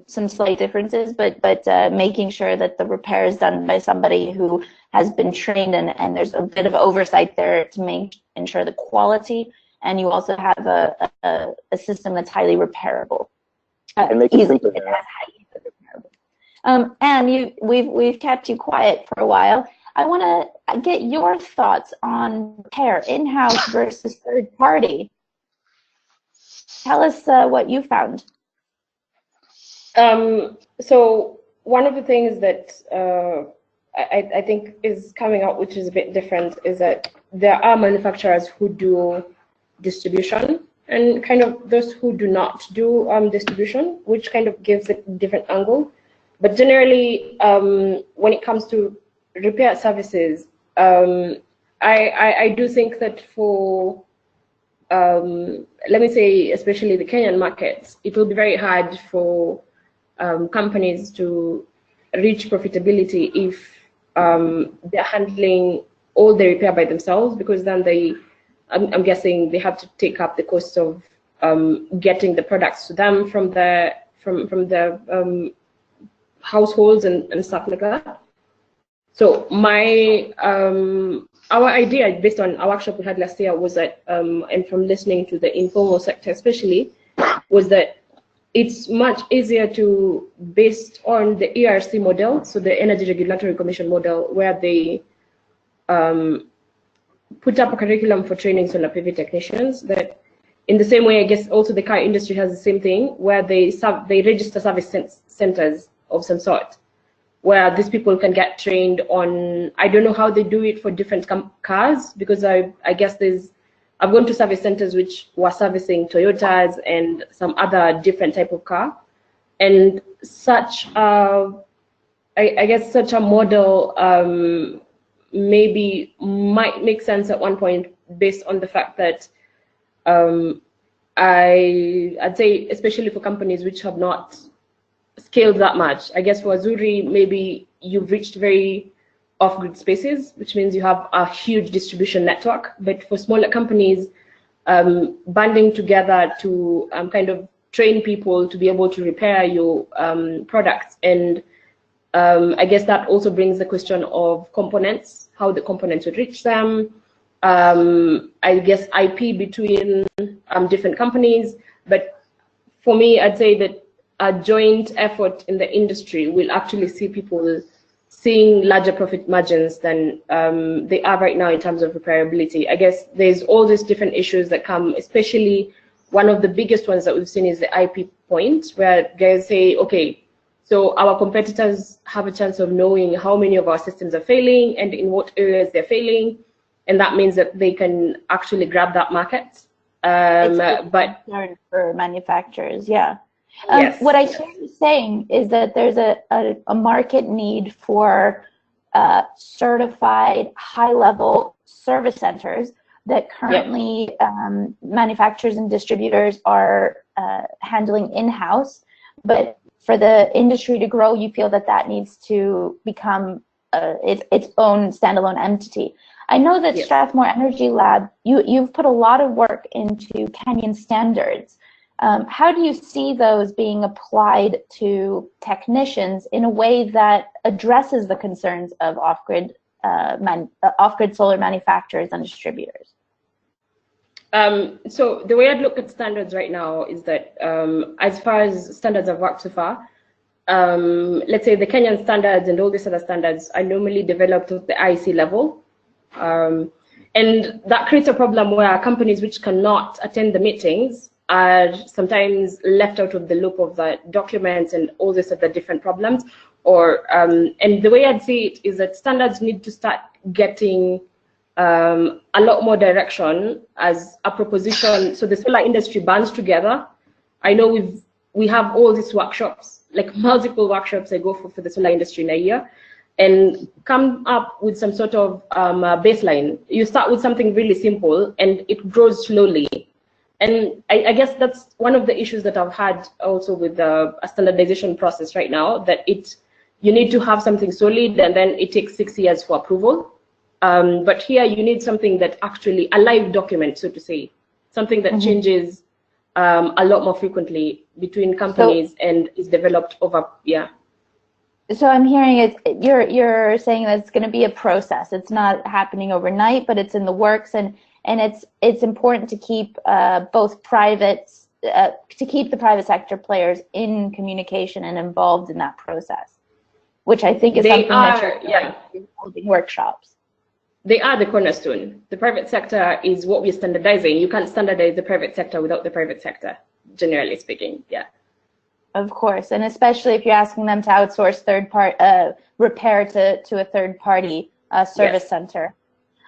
D: Some slight differences, but making sure that the repair is done by somebody who has been trained, and there's a bit of oversight there to ensure the quality, and you also have a system that's highly repairable.
G: And make it simple.
D: And we've kept you quiet for a while. I want to get your thoughts on repair, in-house versus third party. Tell us what you found.
H: So one of the things that I think is coming out, which is a bit different, is that there are manufacturers who do distribution and kind of those who do not do distribution, which kind of gives a different angle. But generally, when it comes to repair services, I do think that for, let me say, especially the Kenyan markets, it will be very hard for companies to reach profitability if they're handling all the repair by themselves, because then I'm guessing they have to take up the cost of getting the products to them from the households and stuff like that. So our idea, based on our workshop we had last year, was that, and from listening to the informal sector especially, was that it's much easier to, based on the ERC model, so the Energy Regulatory Commission model, where they put up a curriculum for training solar PV technicians, that in the same way, I guess also the car industry has the same thing, where they register service centers of some sort, where these people can get trained on, I don't know how they do it for different cars, because I guess I've gone to service centers which were servicing Toyotas and some other different type of car, and such I guess such a model maybe might make sense at one point, based on the fact that I'd say, especially for companies which have not scaled that much. I guess for Azuri, maybe you've reached very off-grid spaces, which means you have a huge distribution network. But for smaller companies, banding together to kind of train people to be able to repair your products. And I guess that also brings the question of components, how the components would reach them. I guess IP between different companies. But for me, I'd say that a joint effort in the industry will actually see people seeing larger profit margins than they are right now in terms of repairability. I guess there's all these different issues that come, especially one of the biggest ones that we've seen is the IP point, where guys say, okay, so our competitors have a chance of knowing how many of our systems are failing and in what areas they're failing, and that means that they can actually grab that market. But
D: for manufacturers, yeah.
H: Yes.
D: What I hear you saying is that there's a market need for certified high-level service centers that currently manufacturers and distributors are handling in-house. But for the industry to grow, you feel that that needs to become its own standalone entity. I know that Strathmore Energy Lab, you've put a lot of work into Kenyan standards. How do you see those being applied to technicians in a way that addresses the concerns of off-grid solar manufacturers and distributors?
H: So the way I'd look at standards right now is that as far as standards have worked so far, let's say the Kenyan standards and all these other standards are normally developed at the IEC level. And that creates a problem where companies which cannot attend the meetings are sometimes left out of the loop of the documents and all these other different problems. Or and the way I'd see it is that standards need to start getting a lot more direction as a proposition. So the solar industry bands together. I know we have all these workshops, like multiple workshops I go for the solar industry in a year, and come up with some sort of baseline. You start with something really simple and it grows slowly. And I guess that's one of the issues that I've had also with a standardization process right now, that you need to have something solid and then it takes 6 years for approval. But here you need something that actually, a live document, so to say, something that changes a lot more frequently between companies and is developed over,
D: So I'm hearing you're saying that it's going to be a process. It's not happening overnight, but it's in the works, and it's important to keep both the private sector players in communication and involved in that process, which I think is something that you're holding workshops.
H: They are the cornerstone. The private sector is what we're standardizing. You can't standardize the private sector without the private sector, generally speaking.
D: Of course, and especially if you're asking them to outsource repair to a third-party service center.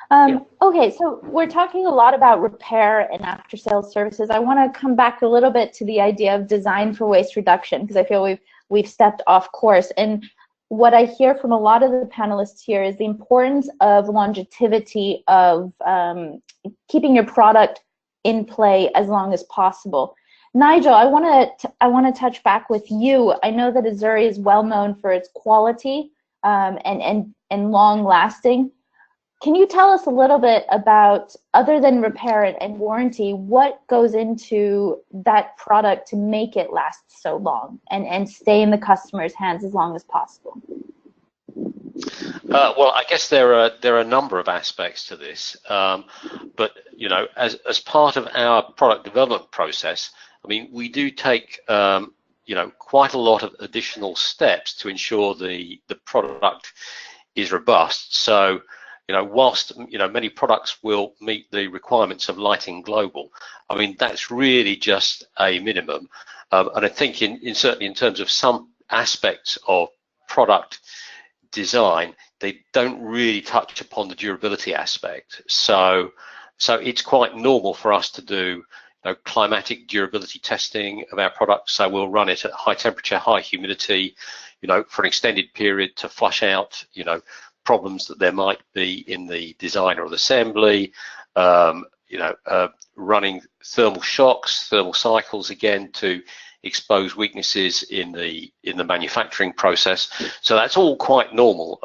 D: Okay, so we're talking a lot about repair and after-sales services. I want to come back a little bit to the idea of design for waste reduction, because I feel we've stepped off course. And what I hear from a lot of the panelists here is the importance of longevity of keeping your product in play as long as possible. Nigel, I want to touch back with you. I know that Azuri is well known for its quality and long lasting. Can you tell us a little bit about, other than repair and warranty, what goes into that product to make it last so long and stay in the customer's hands as long as possible?
F: Well, I guess there are a number of aspects to this, but you know, as part of our product development process, I mean, we do take you know, quite a lot of additional steps to ensure the product is robust. So, you know, whilst, you know, many products will meet the requirements of Lighting Global, I mean, that's really just a minimum. And I think certainly in terms of some aspects of product design, they don't really touch upon the durability aspect. So it's quite normal for us to do, you know, climatic durability testing of our products. So we'll run it at high temperature, high humidity, you know, for an extended period to flush out, you know, problems that there might be in the design or the assembly, you know, running thermal shocks, thermal cycles again to expose weaknesses in the manufacturing process. So that's all quite normal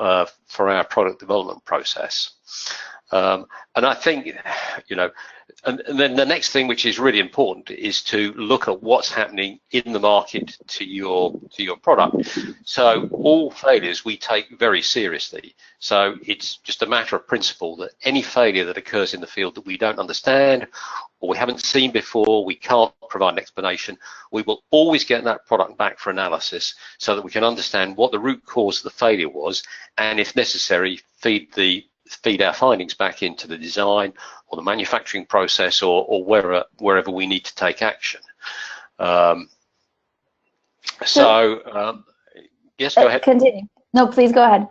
F: for our product development process. And I think, you know, and then the next thing which is really important is to look at what's happening in the market to your product. So all failures we take very seriously. So it's just a matter of principle that any failure that occurs in the field that we don't understand or we haven't seen before, we can't provide an explanation, we will always get that product back for analysis so that we can understand what the root cause of the failure was, and if necessary, feed our findings back into the design or the manufacturing process or wherever we need to take action. Yes, go ahead.
D: Continue. No, please go ahead.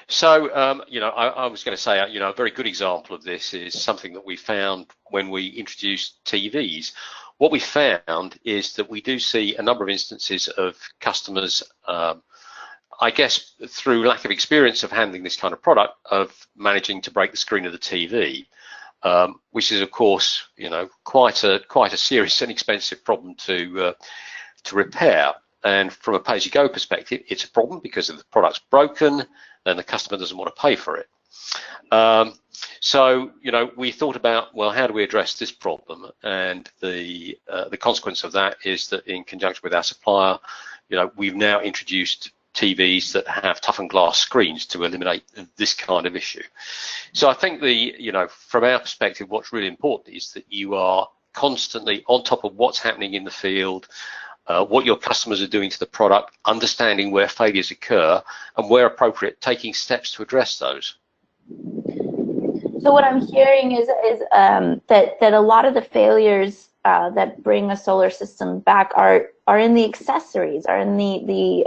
F: So, you know, I was going to say, you know, a very good example of this is something that we found when we introduced TVs. What we found is that we do see a number of instances of customers, I guess through lack of experience of handling this kind of product, of managing to break the screen of the TV, which is of course, you know, quite a serious and expensive problem to repair. And from a pay-as-you-go perspective, it's a problem because if the product's broken, then the customer doesn't want to pay for it. So, you know, we thought about, well, how do we address this problem? And the consequence of that is that in conjunction with our supplier, you know, we've now introduced TVs that have toughened glass screens to eliminate this kind of issue. So I think you know, from our perspective, what's really important is that you are constantly on top of what's happening in the field, what your customers are doing to the product, understanding where failures occur, and where appropriate, taking steps to address those.
D: So what I'm hearing is that a lot of the failures that bring a solar system back are in the accessories, are in the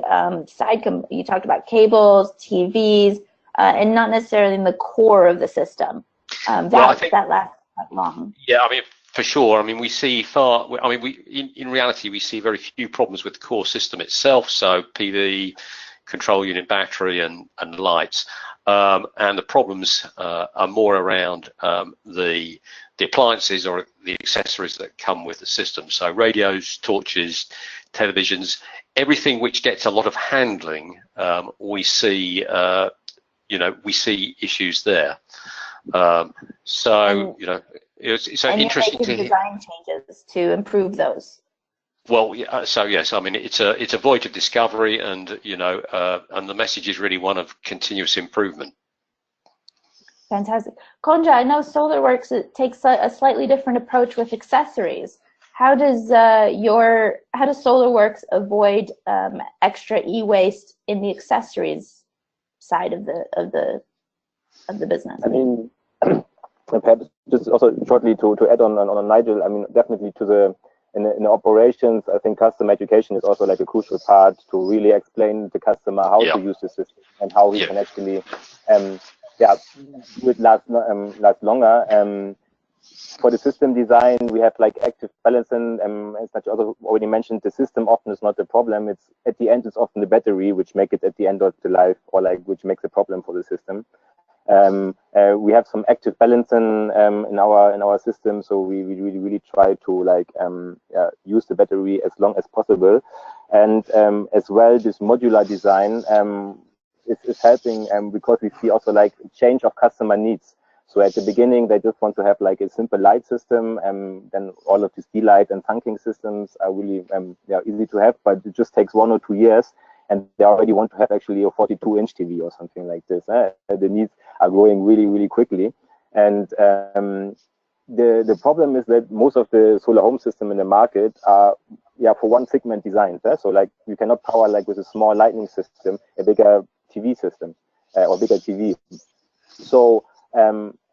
D: side. You talked about cables, TVs, and not necessarily in the core of the system. That lasts that long.
F: Yeah, I mean, for sure. I mean, we see in reality, we see very few problems with the core system itself. So PV, control unit, battery, and lights. And the problems are more around the appliances or the accessories that come with the system. So radios, torches, televisions, everything which gets a lot of handling, we see, you know, we see issues there. So, you know, it's interesting to hear.
D: Design changes to improve those.
F: Well, so yes, I mean, it's a voyage of discovery, and you know, and the message is really one of continuous improvement.
D: Fantastic. Kandra, I know SolarWorks takes a slightly different approach with accessories. How does SolarWorks avoid extra e-waste in the accessories side of the business?
G: I mean, perhaps just also shortly to add on Nigel. I mean, definitely in the operations, I think customer education is also like a crucial part to really explain to the customer how to use the system and how we can actually yeah, would last longer. For the system design, we have like active balancing. As Nigel also already mentioned, the system often is not the problem. It's at the end, it's often the battery which make it at the end of the life, or like which makes a problem for the system. We have some active balancing in our system, so we really try to like use the battery as long as possible, and as well this modular design is helping because we see also like change of customer needs. So at the beginning, they just want to have like a simple light system, and then all of these D-light and trunking systems are really easy to have, but it just takes 1 or 2 years, and they already want to have actually a 42-inch TV or something like this. The needs are growing really quickly, and the problem is that most of the solar home system in the market are for one segment designed. So like you cannot power like with a small lightning system a bigger TV system or bigger TV. So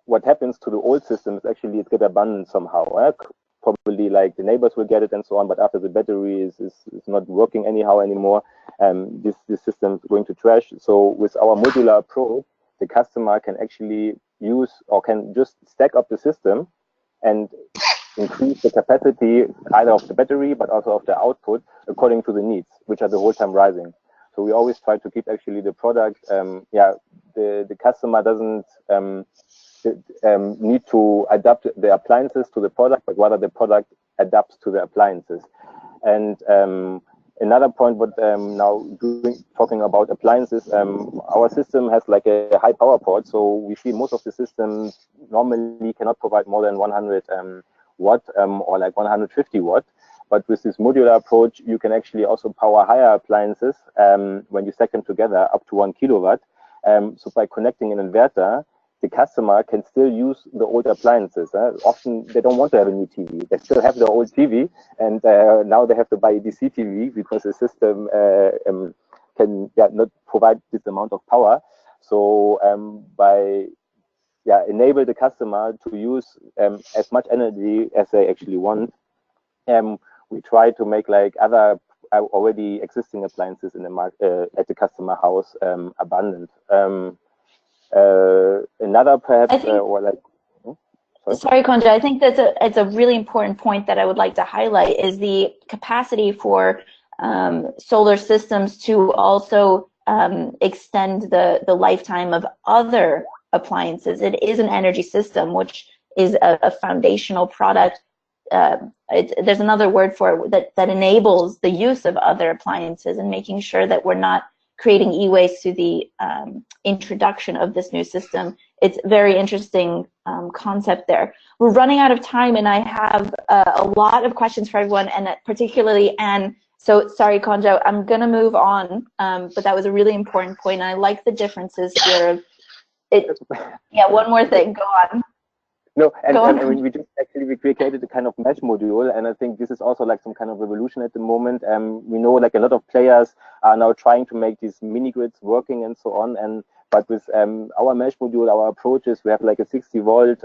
G: what happens to the old systems actually it gets abandoned somehow. Probably like the neighbors will get it and so on, but after the battery is not working anyhow anymore, this system is going to trash. So with our modular approach, the customer can actually use or can just stack up the system and increase the capacity either of the battery but also of the output according to the needs, which are the whole time rising. So we always try to keep actually the product, the customer doesn't need to adapt the appliances to the product, but rather the product adapts to the appliances. And another point, but now talking about appliances, our system has like a high power port, so we see most of the systems normally cannot provide more than 100 watt or like 150 watt. But with this modular approach, you can actually also power higher appliances when you stack them together up to 1 kilowatt. So by connecting an inverter, the customer can still use the old appliances. Often they don't want to have a new TV. They still have the old TV, and now they have to buy a DC TV because the system can not provide this amount of power. So by enable the customer to use as much energy as they actually want, we try to make like other already existing appliances in the market at the customer house abundant. Another perhaps or like
D: sorry, Kandra, I think it's a really important point that I would like to highlight is the capacity for solar systems to also extend the lifetime of other appliances. It is an energy system, which is a foundational product. There's another word for it that enables the use of other appliances and making sure that we're not creating e-waste to the introduction of this new system. It's a very interesting concept there. We're running out of time, and I have a lot of questions for everyone, and particularly Anne. So sorry, Kandra, I'm going to move on, but that was a really important point, and I like the differences here. One more thing, go on.
G: No, and we just actually we created a kind of mesh module, and I think this is also like some kind of revolution at the moment. We know like a lot of players are now trying to make these mini grids working and so on. But with our mesh module, our approach is we have like a 60-volt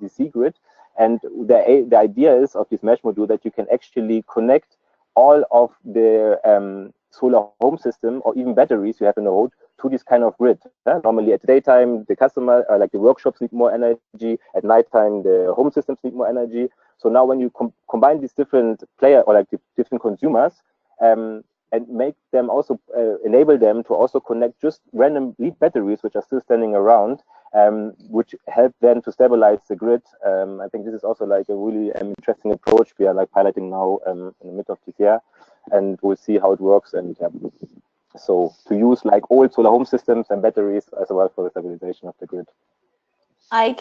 G: DC grid, and the idea is of this mesh module that you can actually connect all of the solar home system or even batteries you have in the road to this kind of grid. Normally at daytime, the customer, like the workshops need more energy. At nighttime, the home systems need more energy. So now when you combine these different players or like the different consumers and make them also, enable them to also connect just random lead batteries, which are still standing around, which help them to stabilize the grid. I think this is also like a really interesting approach we are like piloting now in the middle of this year, and we'll see how it works. And so to use like old solar home systems and batteries as well for the stabilization of the grid.
D: I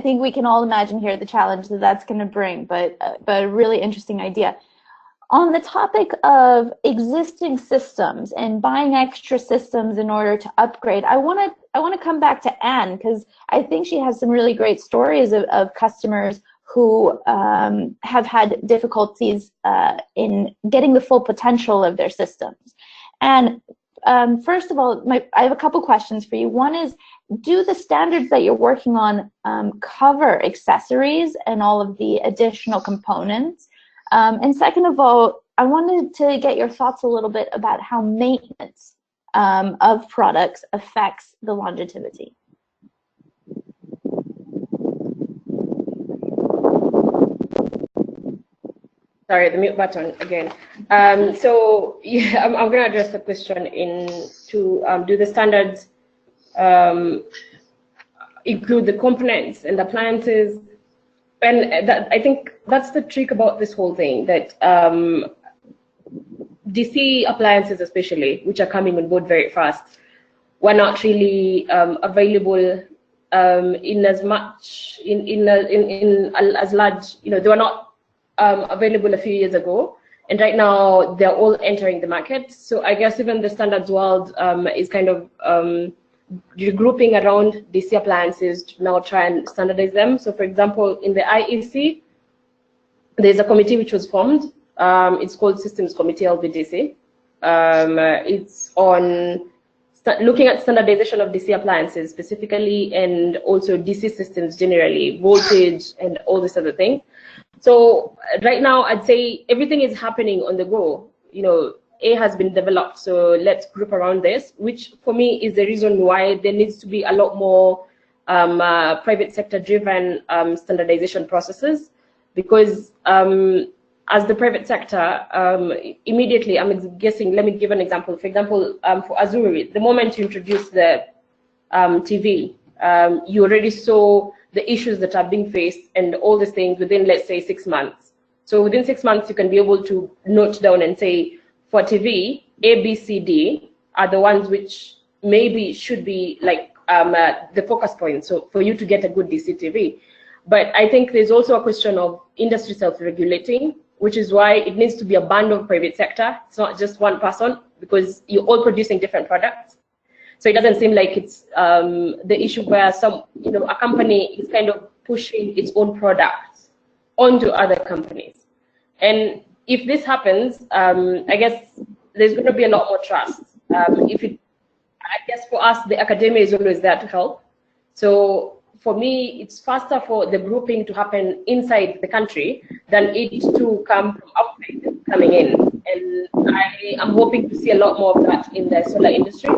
D: think we can all imagine here the challenge that's going to bring, but a really interesting idea. On the topic of existing systems and buying extra systems in order to upgrade, I want to come back to Anne, because I think she has some really great stories of customers who have had difficulties in getting the full potential of their systems. And first of all, I have a couple questions for you. One is, do the standards that you're working on cover accessories and all of the additional components? And second of all, I wanted to get your thoughts a little bit about how maintenance of products affects the longevity.
H: Sorry, the mute button again. So yeah, I'm going to address the question to do the standards include the components and appliances, and I think that's the trick about this whole thing, that DC appliances especially, which are coming on board very fast, were not really available in as much in as large, they were not available a few years ago, and right now they're all entering the market. So I guess even the standards world is kind of regrouping around DC appliances to now try and standardize them. So for example, in the IEC, there's a committee which was formed. It's called Systems Committee LVDC. It's on looking at standardization of DC appliances specifically, and also DC systems generally, voltage and all this other thing. So right now, I'd say everything is happening on the go. A has been developed, so let's group around this, which for me is the reason why there needs to be a lot more private sector driven standardization processes, because as the private sector, immediately, I'm guessing, let me give an example. For example, for Azuri, the moment you introduce the TV, you already saw the issues that are being faced and all these things within, let's say, 6 months. So within 6 months, you can be able to note down and say, for TV, A, B, C, D are the ones which maybe should be like the focus point, so for you to get a good DC TV. But I think there's also a question of industry self-regulating, which is why it needs to be a band of private sector. It's not just one person, because you're all producing different products. So it doesn't seem like it's the issue where a company is kind of pushing its own products onto other companies. And if this happens, I guess there's going to be a lot more trust. I guess for us, the academia is always there to help. So for me, it's faster for the grouping to happen inside the country than it to come from outside coming in. And I am hoping to see a lot more of that in the solar industry.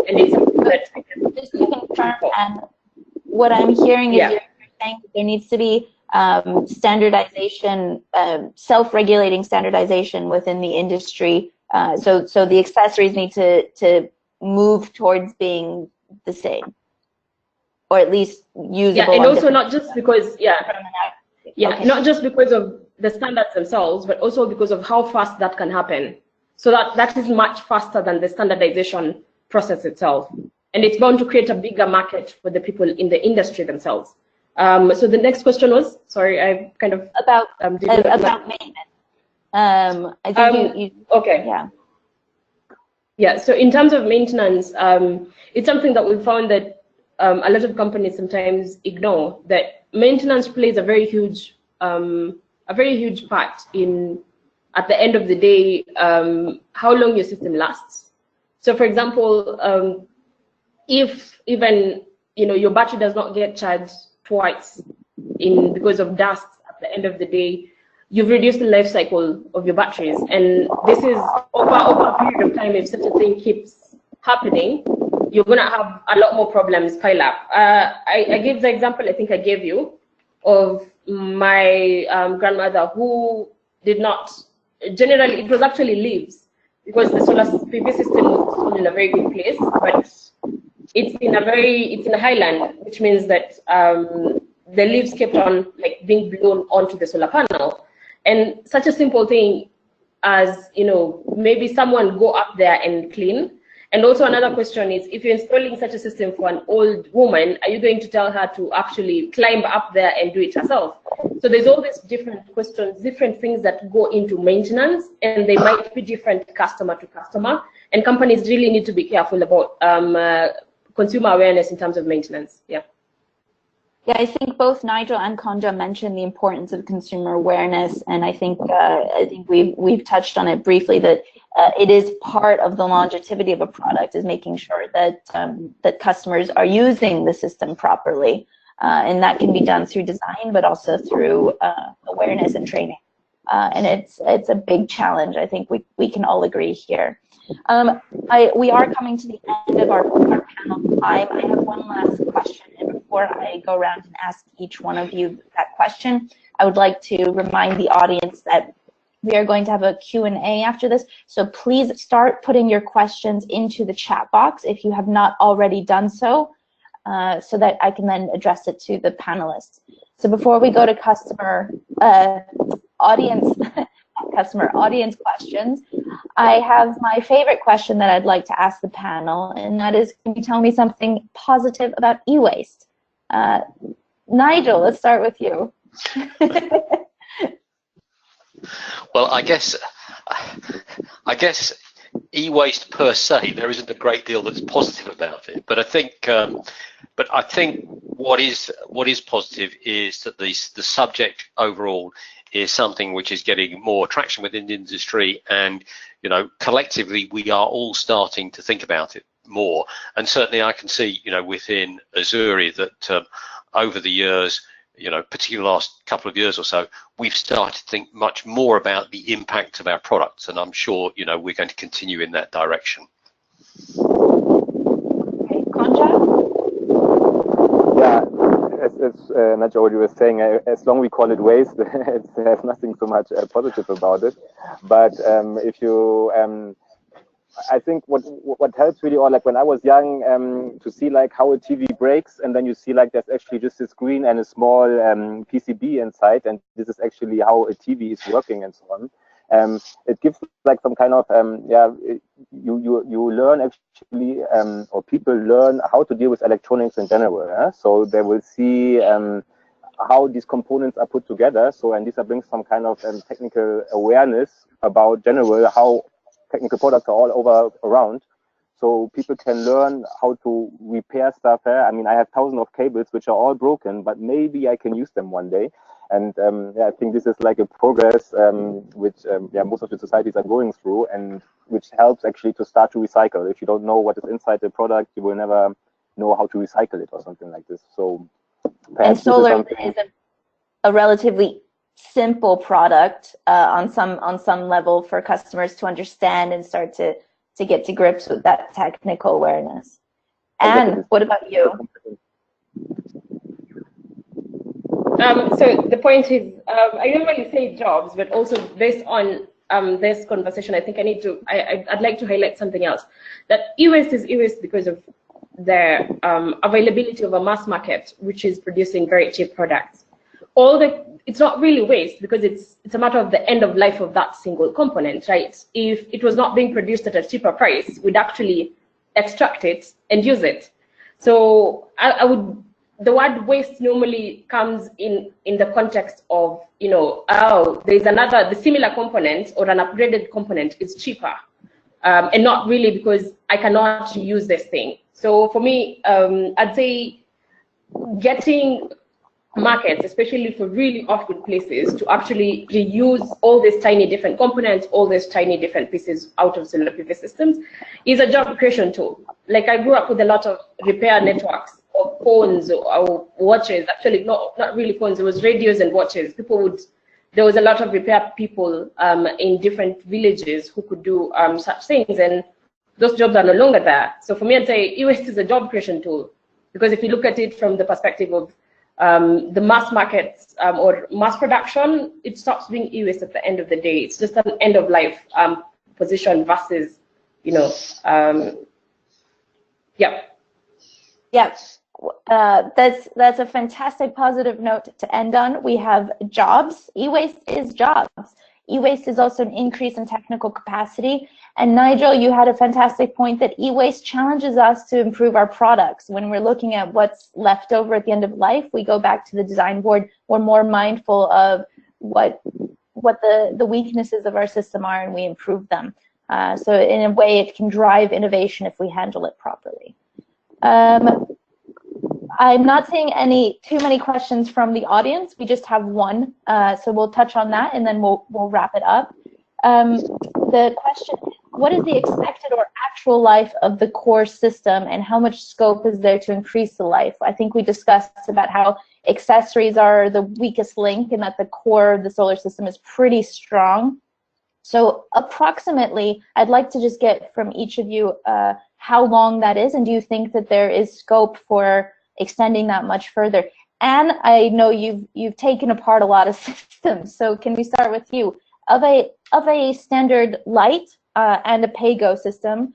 H: And it's something that I can
D: just to confirm, and what I'm hearing is you're saying that there needs to be standardization, self-regulating standardization within the industry. So the accessories need to move towards being the same, or at least usable.
H: Yeah, and also not just because,
D: okay.
H: Not just because of the standards themselves, but also because of how fast that can happen. So that is much faster than the standardization process itself, and it's bound to create a bigger market for the people in the industry themselves. So the next question was, sorry, I kind of
D: about maintenance. I think you
H: okay. Yeah. So in terms of maintenance, it's something that we've found that a lot of companies sometimes ignore, that maintenance plays a very huge part in, at the end of the day, how long your system lasts. So for example, if even your battery does not get charged twice because of dust at the end of the day, you've reduced the life cycle of your batteries. And this is over a period of time. If such a thing keeps happening, you're going to have a lot more problems pile up. I gave the example, I think I gave you, of my grandmother who did not, generally, it was actually leaves, because the solar PV system was in a very good place, but it's in a highland, which means that the leaves kept on being blown onto the solar panel. And such a simple thing as, maybe someone go up there and clean. And also another question is, if you're installing such a system for an old woman, are you going to tell her to actually climb up there and do it herself? So there's all these different questions, different things that go into maintenance, and they might be different customer to customer. And companies really need to be careful about consumer awareness in terms of maintenance. Yeah,
D: I think both Nigel and Kandra mentioned the importance of consumer awareness, and I think we've touched on it briefly, that it is part of the longevity of a product, is making sure that that customers are using the system properly, and that can be done through design, but also through awareness and training. And it's a big challenge. I think we can all agree here. We are coming to the end of our panel time. I have one last question, and before I go around and ask each one of you that question, I would like to remind the audience that We are going to have a Q&A after this, so please start putting your questions into the chat box if you have not already done so, so that I can then address it to the panelists. So before we go to customer audience questions, I have my favorite question that I'd like to ask the panel, and that is, can you tell me something positive about e-waste? Nigel, let's start with you.
F: Well, I guess e-waste per se, there isn't a great deal that's positive about it. But I think what is positive is that the subject overall is something which is getting more traction within the industry, and collectively we are all starting to think about it more. And certainly I can see within Azuri that over the years, particularly the last couple of years or so, we've started to think much more about the impact of our products, and I'm sure we're going to continue in that direction.
D: Okay, Kandra?
G: Yeah, as Nigel already was saying, as long as we call it waste, it has nothing so much positive about it. But if you I think what helps really, or like when I was young, to see like how a TV breaks, and then you see like there's actually just a screen and a small PCB inside, and this is actually how a TV is working and so on. It gives like some kind of you learn actually, or people learn how to deal with electronics in general. So they will see how these components are put together. So, and this brings some kind of technical awareness about general how technical products are all around, so people can learn how to repair stuff. I mean, I have thousands of cables which are all broken, but maybe I can use them one day. And I think this is like a progress which most of the societies are going through, and which helps actually to start to recycle. If you don't know what is inside the product, you will never know how to recycle it or something like this. So
D: and solar is a relatively simple product on some level for customers to understand and start to get to grips with that technical awareness. And what about you?
H: So the point is, I don't really say jobs, but also based on this conversation, I think I'd like to highlight something else. That e-waste is e-waste because of the availability of a mass market, which is producing very cheap products. It's not really waste because it's a matter of the end of life of that single component, right? If it was not being produced at a cheaper price, we'd actually extract it and use it. So the word waste normally comes in the context of, there's the similar component or an upgraded component is cheaper, and not really because I cannot use this thing. So for me, I'd say getting markets, especially for really off-grid places, to actually reuse all these tiny different components, all these tiny different pieces out of solar PV systems is a job creation tool. Like I grew up with a lot of repair networks of phones or watches, actually not really phones, it was radios and watches. There was a lot of repair people in different villages who could do such things, and those jobs are no longer there. So for me, I'd say e-waste is a job creation tool, because if you look at it from the perspective of the mass markets or mass production, it stops being e-waste at the end of the day. It's just an end of life position versus,
D: That's a fantastic positive note to end on. We have jobs. E-waste is jobs. E-waste is also an increase in technical capacity. And Nigel, you had a fantastic point that e-waste challenges us to improve our products. When we're looking at what's left over at the end of life, we go back to the design board. We're more mindful of what the weaknesses of our system are, and we improve them. So in a way, it can drive innovation if we handle it properly. I'm not seeing too many questions from the audience. We just have one, so we'll touch on that and then we'll wrap it up. The question is, what is the expected or actual life of the core system, and how much scope is there to increase the life? I think we discussed about how accessories are the weakest link and that the core of the solar system is pretty strong. So approximately, I'd like to just get from each of you how long that is, and do you think that there is scope for extending that much further? And I know you've taken apart a lot of systems, so can we start with you? of a standard light and a pay-go system,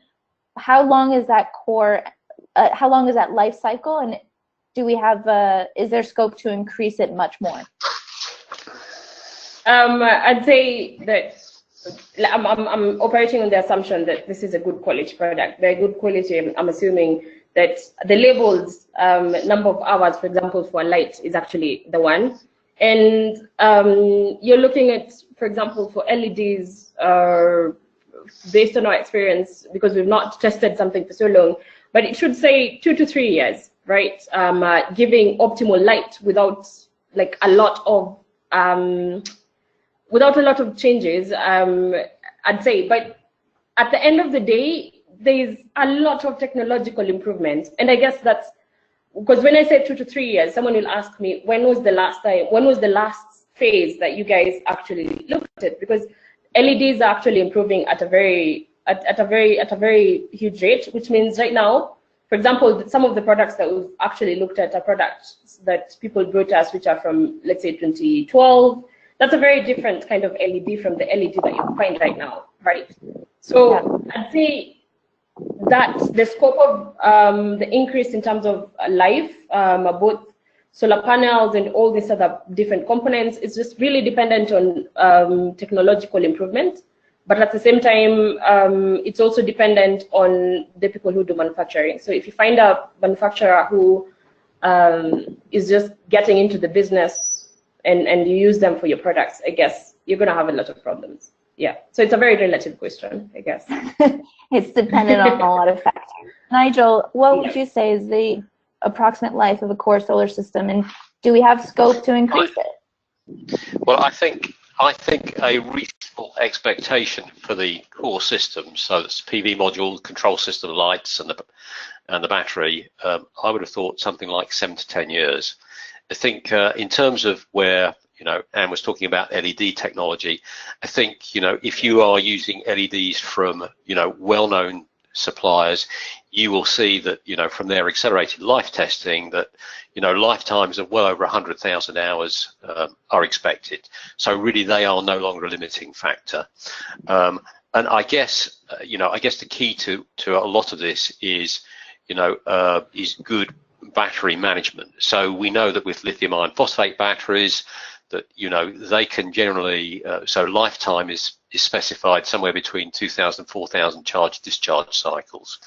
D: how long is that core? How long is that life cycle? And do we have? Is there scope to increase it much more?
H: I'd say that I'm operating on the assumption that this is a good quality product. They're good quality. I'm assuming that the labels, number of hours, for example, for a light is actually the one. And you're looking at, for example, for LEDs, based on our experience, because we've not tested something for so long, but it should say 2 to 3 years, right? Giving optimal light without like a lot of changes, I'd say. But at the end of the day, there's a lot of technological improvements, and I guess that's because when I say 2 to 3 years, someone will ask me, when was the last phase that you guys actually looked at it? Because LEDs are actually improving at a very huge rate, which means right now, for example, some of the products that we've actually looked at are products that people brought us, which are from, let's say, 2012. That's a very different kind of LED from the LED that you find right now, right? So I'd say that the scope of the increase in terms of life, both solar panels and all these other different components, is just really dependent on technological improvement. But at the same time, it's also dependent on the people who do manufacturing. So if you find a manufacturer who is just getting into the business and you use them for your products, I guess you're going to have a lot of problems. Yeah, so it's a very relative question, I guess.
D: It's dependent on a lot of factors. Nigel, what would you say is the approximate life of a core solar system, and do we have scope to increase it?
F: Well, I think a reasonable expectation for the core system, so that's PV module, control system, lights, and the battery, I would have thought something like 7 to 10 years. I think in terms of where, Anne was talking about LED technology, I think, if you are using LEDs from, well-known suppliers, you will see that, from their accelerated life testing that, lifetimes of well over 100,000 hours are expected. So really they are no longer a limiting factor. And I guess, the key to a lot of this is, is good battery management. So we know that with lithium iron phosphate batteries, that they can generally, so lifetime is specified somewhere between 2,000 and 4,000 charge discharge cycles.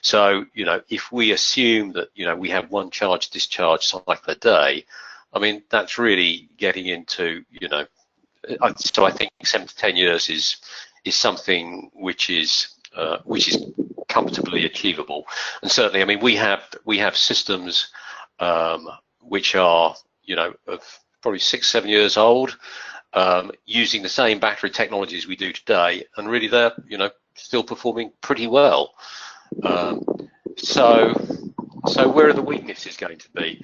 F: So if we assume that we have one charge discharge cycle a day, I mean that's really getting into so I think 7 to 10 years is something which is comfortably achievable. And certainly, I mean, we have systems which are of probably 6-7 years old, using the same battery technologies we do today, and really they're still performing pretty well. So where are the weaknesses going to be?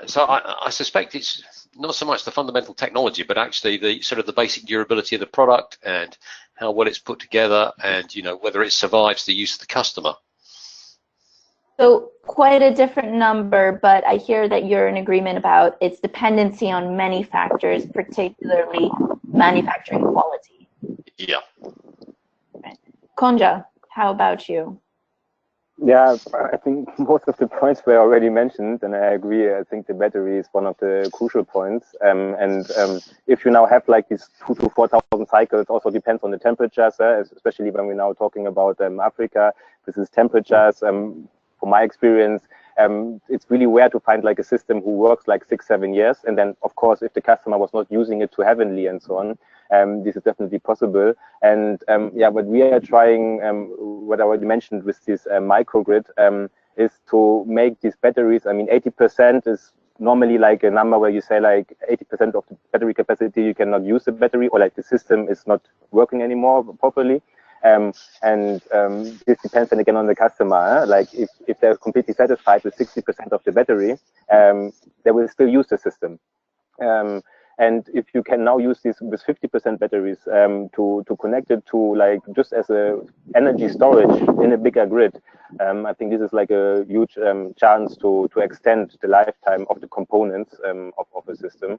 F: So I suspect it's not so much the fundamental technology, but actually the sort of the basic durability of the product and how well it's put together, and whether it survives the use of the customer.
D: So quite a different number, but I hear that you're in agreement about its dependency on many factors, particularly manufacturing quality.
F: Yeah.
D: Kandra, how about you?
G: Yeah, I think most of the points were already mentioned, and I agree. I think the battery is one of the crucial points. If you now have like these 2,000 to 4,000 cycles, also depends on the temperatures, especially when we're now talking about Africa. This is temperatures. From my experience, it's really rare to find like a system who works like 6-7 years. And then, of course, if the customer was not using it to heavenly and so on, this is definitely possible. And yeah, what we are trying, what I already mentioned with this microgrid, is to make these batteries. I mean, 80% is normally like a number where you say like 80% of the battery capacity you cannot use the battery, or like the system is not working anymore properly. This depends then again on the customer. Like if they're completely satisfied with 60% of the battery, they will still use the system. And if you can now use this with 50% batteries to connect it to like just as a energy storage in a bigger grid, I think this is like a huge chance to extend the lifetime of the components of a system.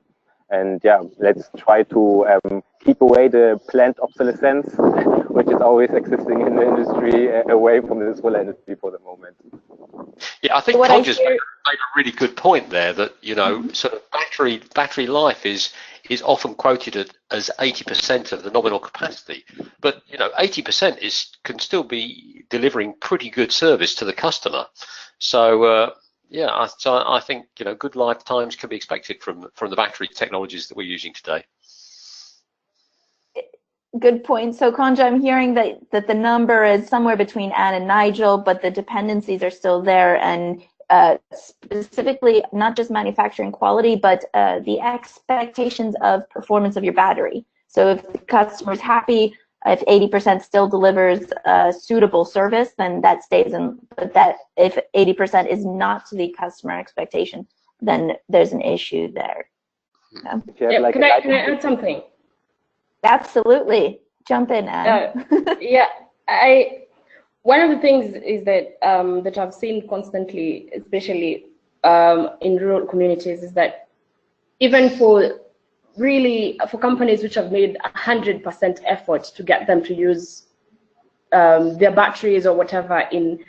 G: And yeah, let's try to keep away the planned obsolescence, which is always existing in the industry, away from the solar industry for the moment.
F: Yeah, I think Kondra's made a really good point there that, you know, sort of battery life is often quoted as 80% of the nominal capacity, but you know, 80% can still be delivering pretty good service to the customer. So yeah, so I think, you know, good lifetimes can be expected from the battery technologies that we're using today.
D: Good point. So Kandra, I'm hearing that the number is somewhere between Anne and Nigel, but the dependencies are still there, and specifically not just manufacturing quality, but the expectations of performance of your battery. So if the customer's happy, if 80% still delivers suitable service, then that stays in. But that if 80% is not to the customer expectation, then there's an issue there.
H: Yeah, can I add something?
D: Absolutely. Jump in, Anne.
H: Yeah, one of the things is that that I've seen constantly, especially in rural communities, is that even for companies which have made 100% effort to get them to use their batteries or whatever, in,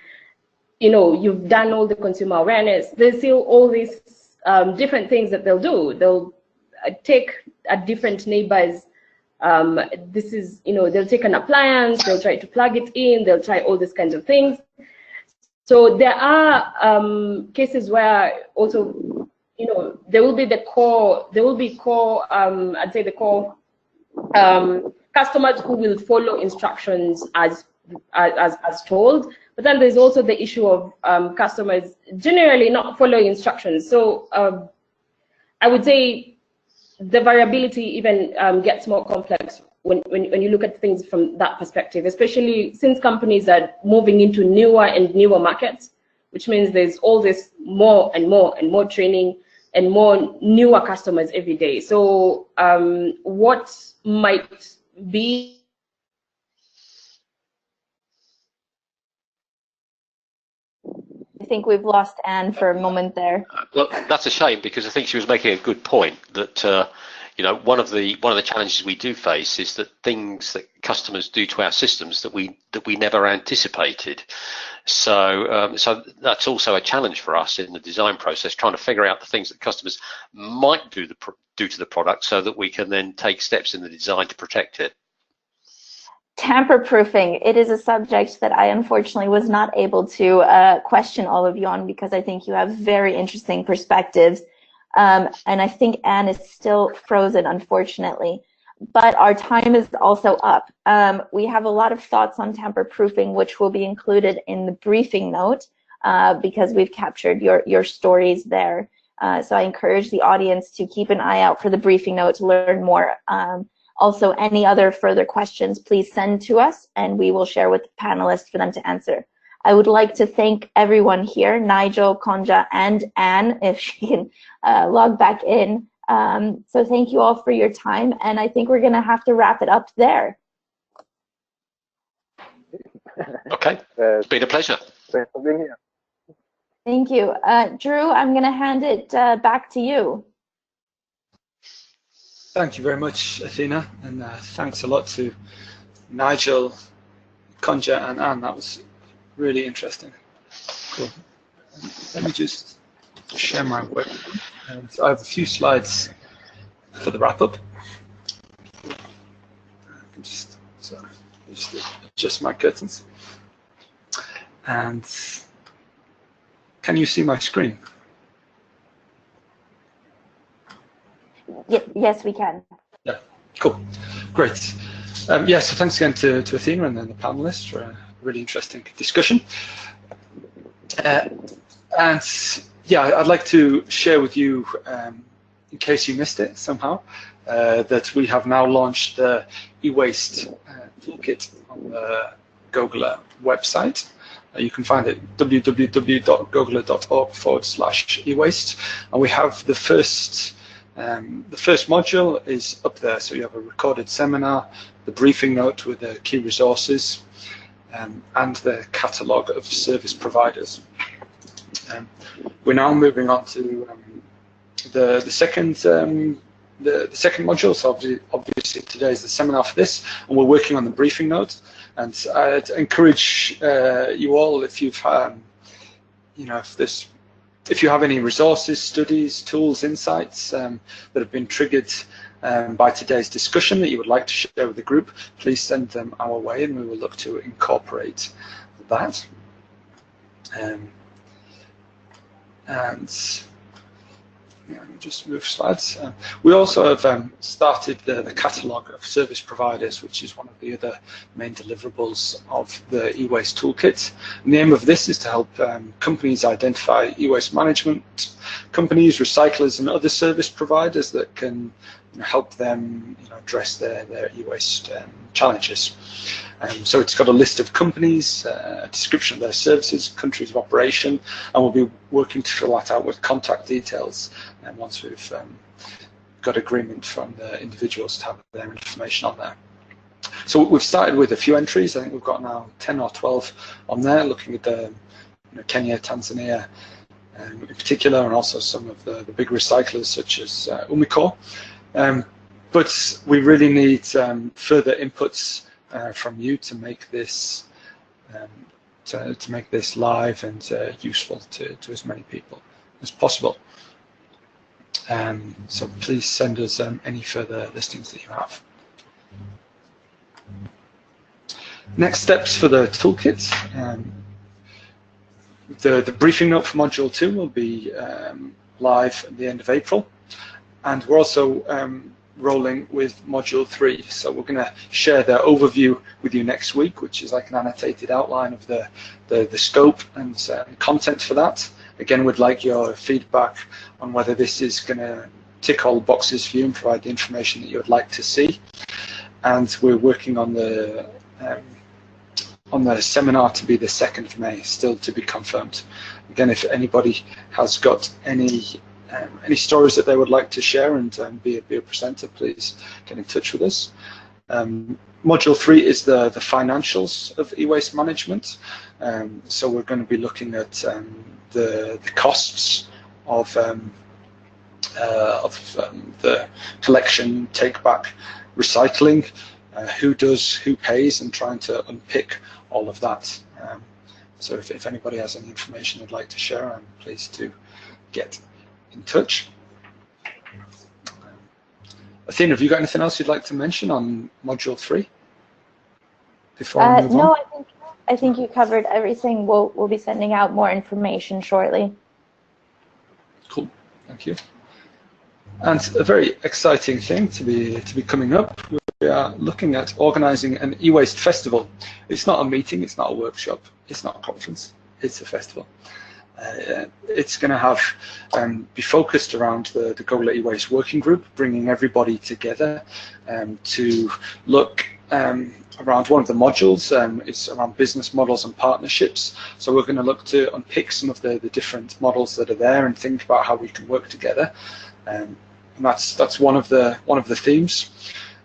H: you know, you've done all the consumer awareness, there's still all these different things that they'll do. They'll take a different neighbor's this is, you know, they'll take an appliance, they'll try to plug it in, they'll try all these kinds of things. So there are cases where also, you know, there will be core, I'd say the core customers who will follow instructions as told. But then there's also the issue of customers generally not following instructions. So I would say the variability even gets more complex when you look at things from that perspective, especially since companies are moving into newer and newer markets, which means there's all this more and more and more training and more newer customers every day. So what might be
D: I think we've lost Anne for a moment there.
F: Well, that's a shame, because I think she was making a good point that you know, one of the challenges we do face is that things that customers do to our systems that we never anticipated. So so that's also a challenge for us in the design process, trying to figure out the things that customers might do to the product, so that we can then take steps in the design to protect it.
D: Tamper-proofing, it is a subject that I unfortunately was not able to question all of you on, because I think you have very interesting perspectives. And I think Anne is still frozen, unfortunately. But our time is also up. We have a lot of thoughts on tamper-proofing, which will be included in the briefing note, because we've captured your stories there. So I encourage the audience to keep an eye out for the briefing note to learn more. Also, any other further questions, please send to us, and we will share with the panelists for them to answer. I would like to thank everyone here, Nigel, Kandra, and Anne, if she can log back in. So thank you all for your time, and I think we're going to have to wrap it up there.
F: Okay, it's been a pleasure.
G: Thanks for being here.
D: Thank you. Drew, I'm going to hand it back to you.
B: Thank you very much, Athena, and thanks a lot to Nigel, Kandra, and Anne. That was really interesting. Cool. Let me just share my web. So I have a few slides for the wrap-up. I can just adjust my curtains. And can you see my screen?
D: Yes, we can.
B: Yeah, cool, great. Yeah, so thanks again to Athena and then the panelists for a really interesting discussion. And yeah, I'd like to share with you, in case you missed it somehow, that we have now launched the e-waste toolkit on the GOGLA website. You can find it www.gogla.org/ewaste, and we have the first module is up there. So you have a recorded seminar, the briefing note with the key resources, and the catalogue of service providers. We're now moving on to the second the second module. So obviously today is the seminar for this, and we're working on the briefing note. And I'd encourage you all, if you've if you have any resources, studies, tools, insights that have been triggered by today's discussion that you would like to share with the group, please send them our way, and we will look to incorporate that. Just move slides. We also have started the catalogue of service providers, which is one of the other main deliverables of the e-waste toolkit. And the aim of this is to help companies identify e-waste management companies, recyclers, and other service providers that can help them address their e-waste challenges. So it's got a list of companies, a description of their services, countries of operation, and we'll be working to fill that out with contact details. And once we've got agreement from the individuals to have their information on there. So we've started with a few entries. I think we've got now 10 or 12 on there, looking at the Kenya, Tanzania in particular, and also some of the big recyclers such as Umicore. But we really need further inputs from you to make this live and useful to as many people as possible. So please send us any further listings that you have. Next steps for the toolkit. The briefing note for Module 2 will be live at the end of April. And we're also rolling with Module 3. So we're going to share the overview with you next week, which is like an annotated outline of the scope and content for that. Again, we'd like your feedback on whether this is going to tick all the boxes for you and provide the information that you would like to see. And we're working on the seminar to be the 2nd of May, still to be confirmed. Again, if anybody has got any stories that they would like to share and be a presenter, please get in touch with us. Module 3 is the financials of e-waste management. So we're going to be looking at the costs of the collection, take back, recycling, who does, who pays, and trying to unpick all of that. So if anybody has any information they'd like to share, I'm pleased to get in touch. Athena, have you got anything else you'd like to mention on Module 3 before I move on?
D: No, I think you covered everything. We'll be sending out more information shortly.
B: Cool, thank you. And a very exciting thing to be coming up. We are looking at organising an e-waste festival. It's not a meeting, it's not a workshop, it's not a conference, it's a festival. It's going to have be focused around the GOGLA e-waste working group, bringing everybody together to look around one of the modules. It's around business models and partnerships. So we're going to look to unpick some of the different models that are there and think about how we can work together. And that's one of the themes.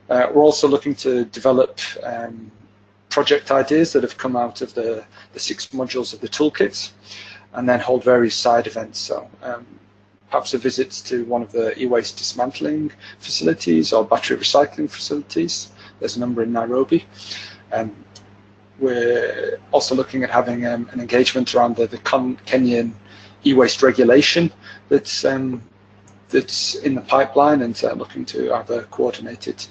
B: We're also looking to develop project ideas that have come out of the 6 modules of the toolkit, and then hold various side events. So perhaps a visit to one of the e-waste dismantling facilities or battery recycling facilities. There's a number in Nairobi. We're also looking at having an engagement around the Kenyan e-waste regulation that's in the pipeline, and looking to have a coordinated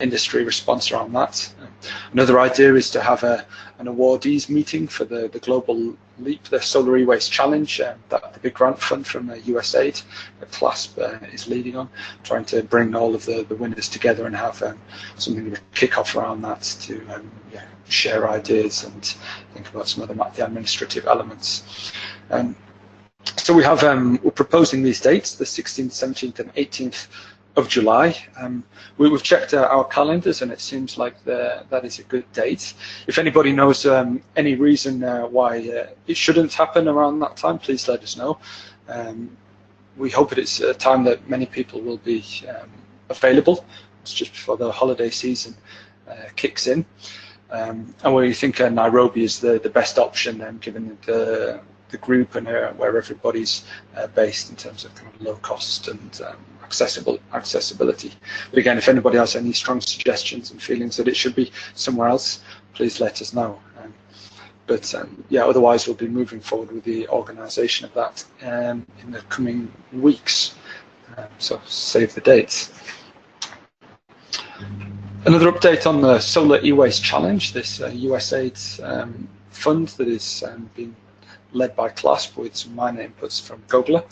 B: industry response around that. Another idea is to have an awardees meeting for the Global Leap, the Solar E-Waste Challenge, that the big grant fund from USAID that CLASP is leading on, trying to bring all of the winners together and have something to kick off around that to share ideas and think about some of the administrative elements. So we have we're proposing these dates, the 16th, 17th, and 18th of July. We've checked our calendars, and it seems like that is a good date. If anybody knows any reason why it shouldn't happen around that time, please let us know. We hope that it's a time that many people will be available. It's just before the holiday season kicks in. And we think Nairobi is the best option, given the the group and where everybody's based in terms of kind of low cost and accessibility. But again, if anybody has any strong suggestions and feelings that it should be somewhere else, please let us know. Yeah, otherwise we'll be moving forward with the organisation of that in the coming weeks. So save the dates. Another update on the Solar E-Waste Challenge, this USAID fund that is being led by CLASP with some minor inputs from GOGLA.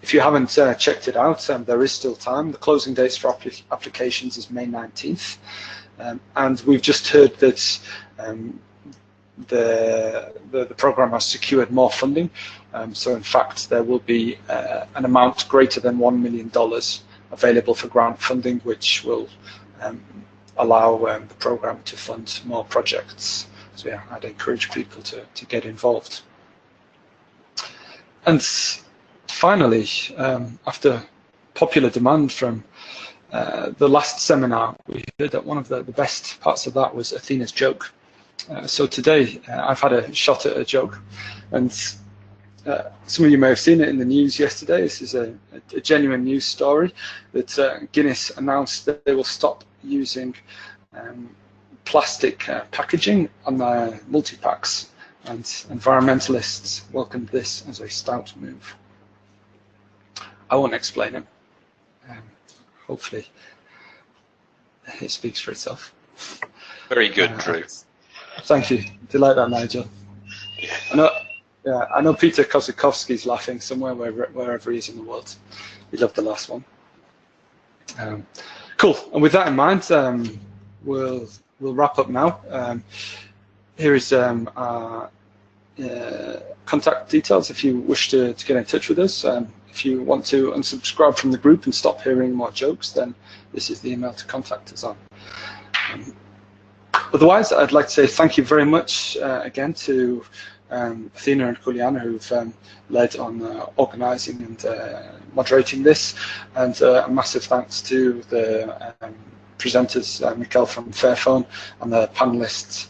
B: If you haven't checked it out, there is still time. The closing dates for applications is May 19th. And we've just heard that the program has secured more funding. So in fact, there will be an amount greater than $1 million available for grant funding, which will allow the program to fund more projects. So yeah, I'd encourage people to get involved. And finally, after popular demand from the last seminar, we heard that one of the best parts of that was Athena's joke. So today, I've had a shot at a joke, and some of you may have seen it in the news yesterday. This is a genuine news story that Guinness announced that they will stop using plastic packaging on their multi-packs, and environmentalists welcomed this as a stout move. I won't explain it. Hopefully, it speaks for itself.
F: Very good, Drew.
B: Thank you. Do you like that, Nigel? I know Peter Kosakowski's laughing somewhere wherever he is in the world. He loved the last one. Cool. And with that in mind, we'll wrap up now. Here is our contact details if you wish to get in touch with us. If you want to unsubscribe from the group and stop hearing more jokes, then this is the email to contact us on. Otherwise, I'd like to say thank you very much again to Athena and Juliana, who've led on organising and moderating this, and a massive thanks to the presenters, Mikkel from Fairphone, and the panellists,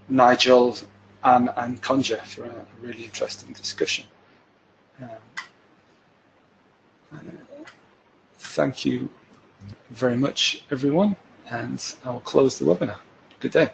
B: Nigel, Anne and Kandra, for a really interesting discussion. Thank you very much, everyone, and I'll close the webinar. Good day.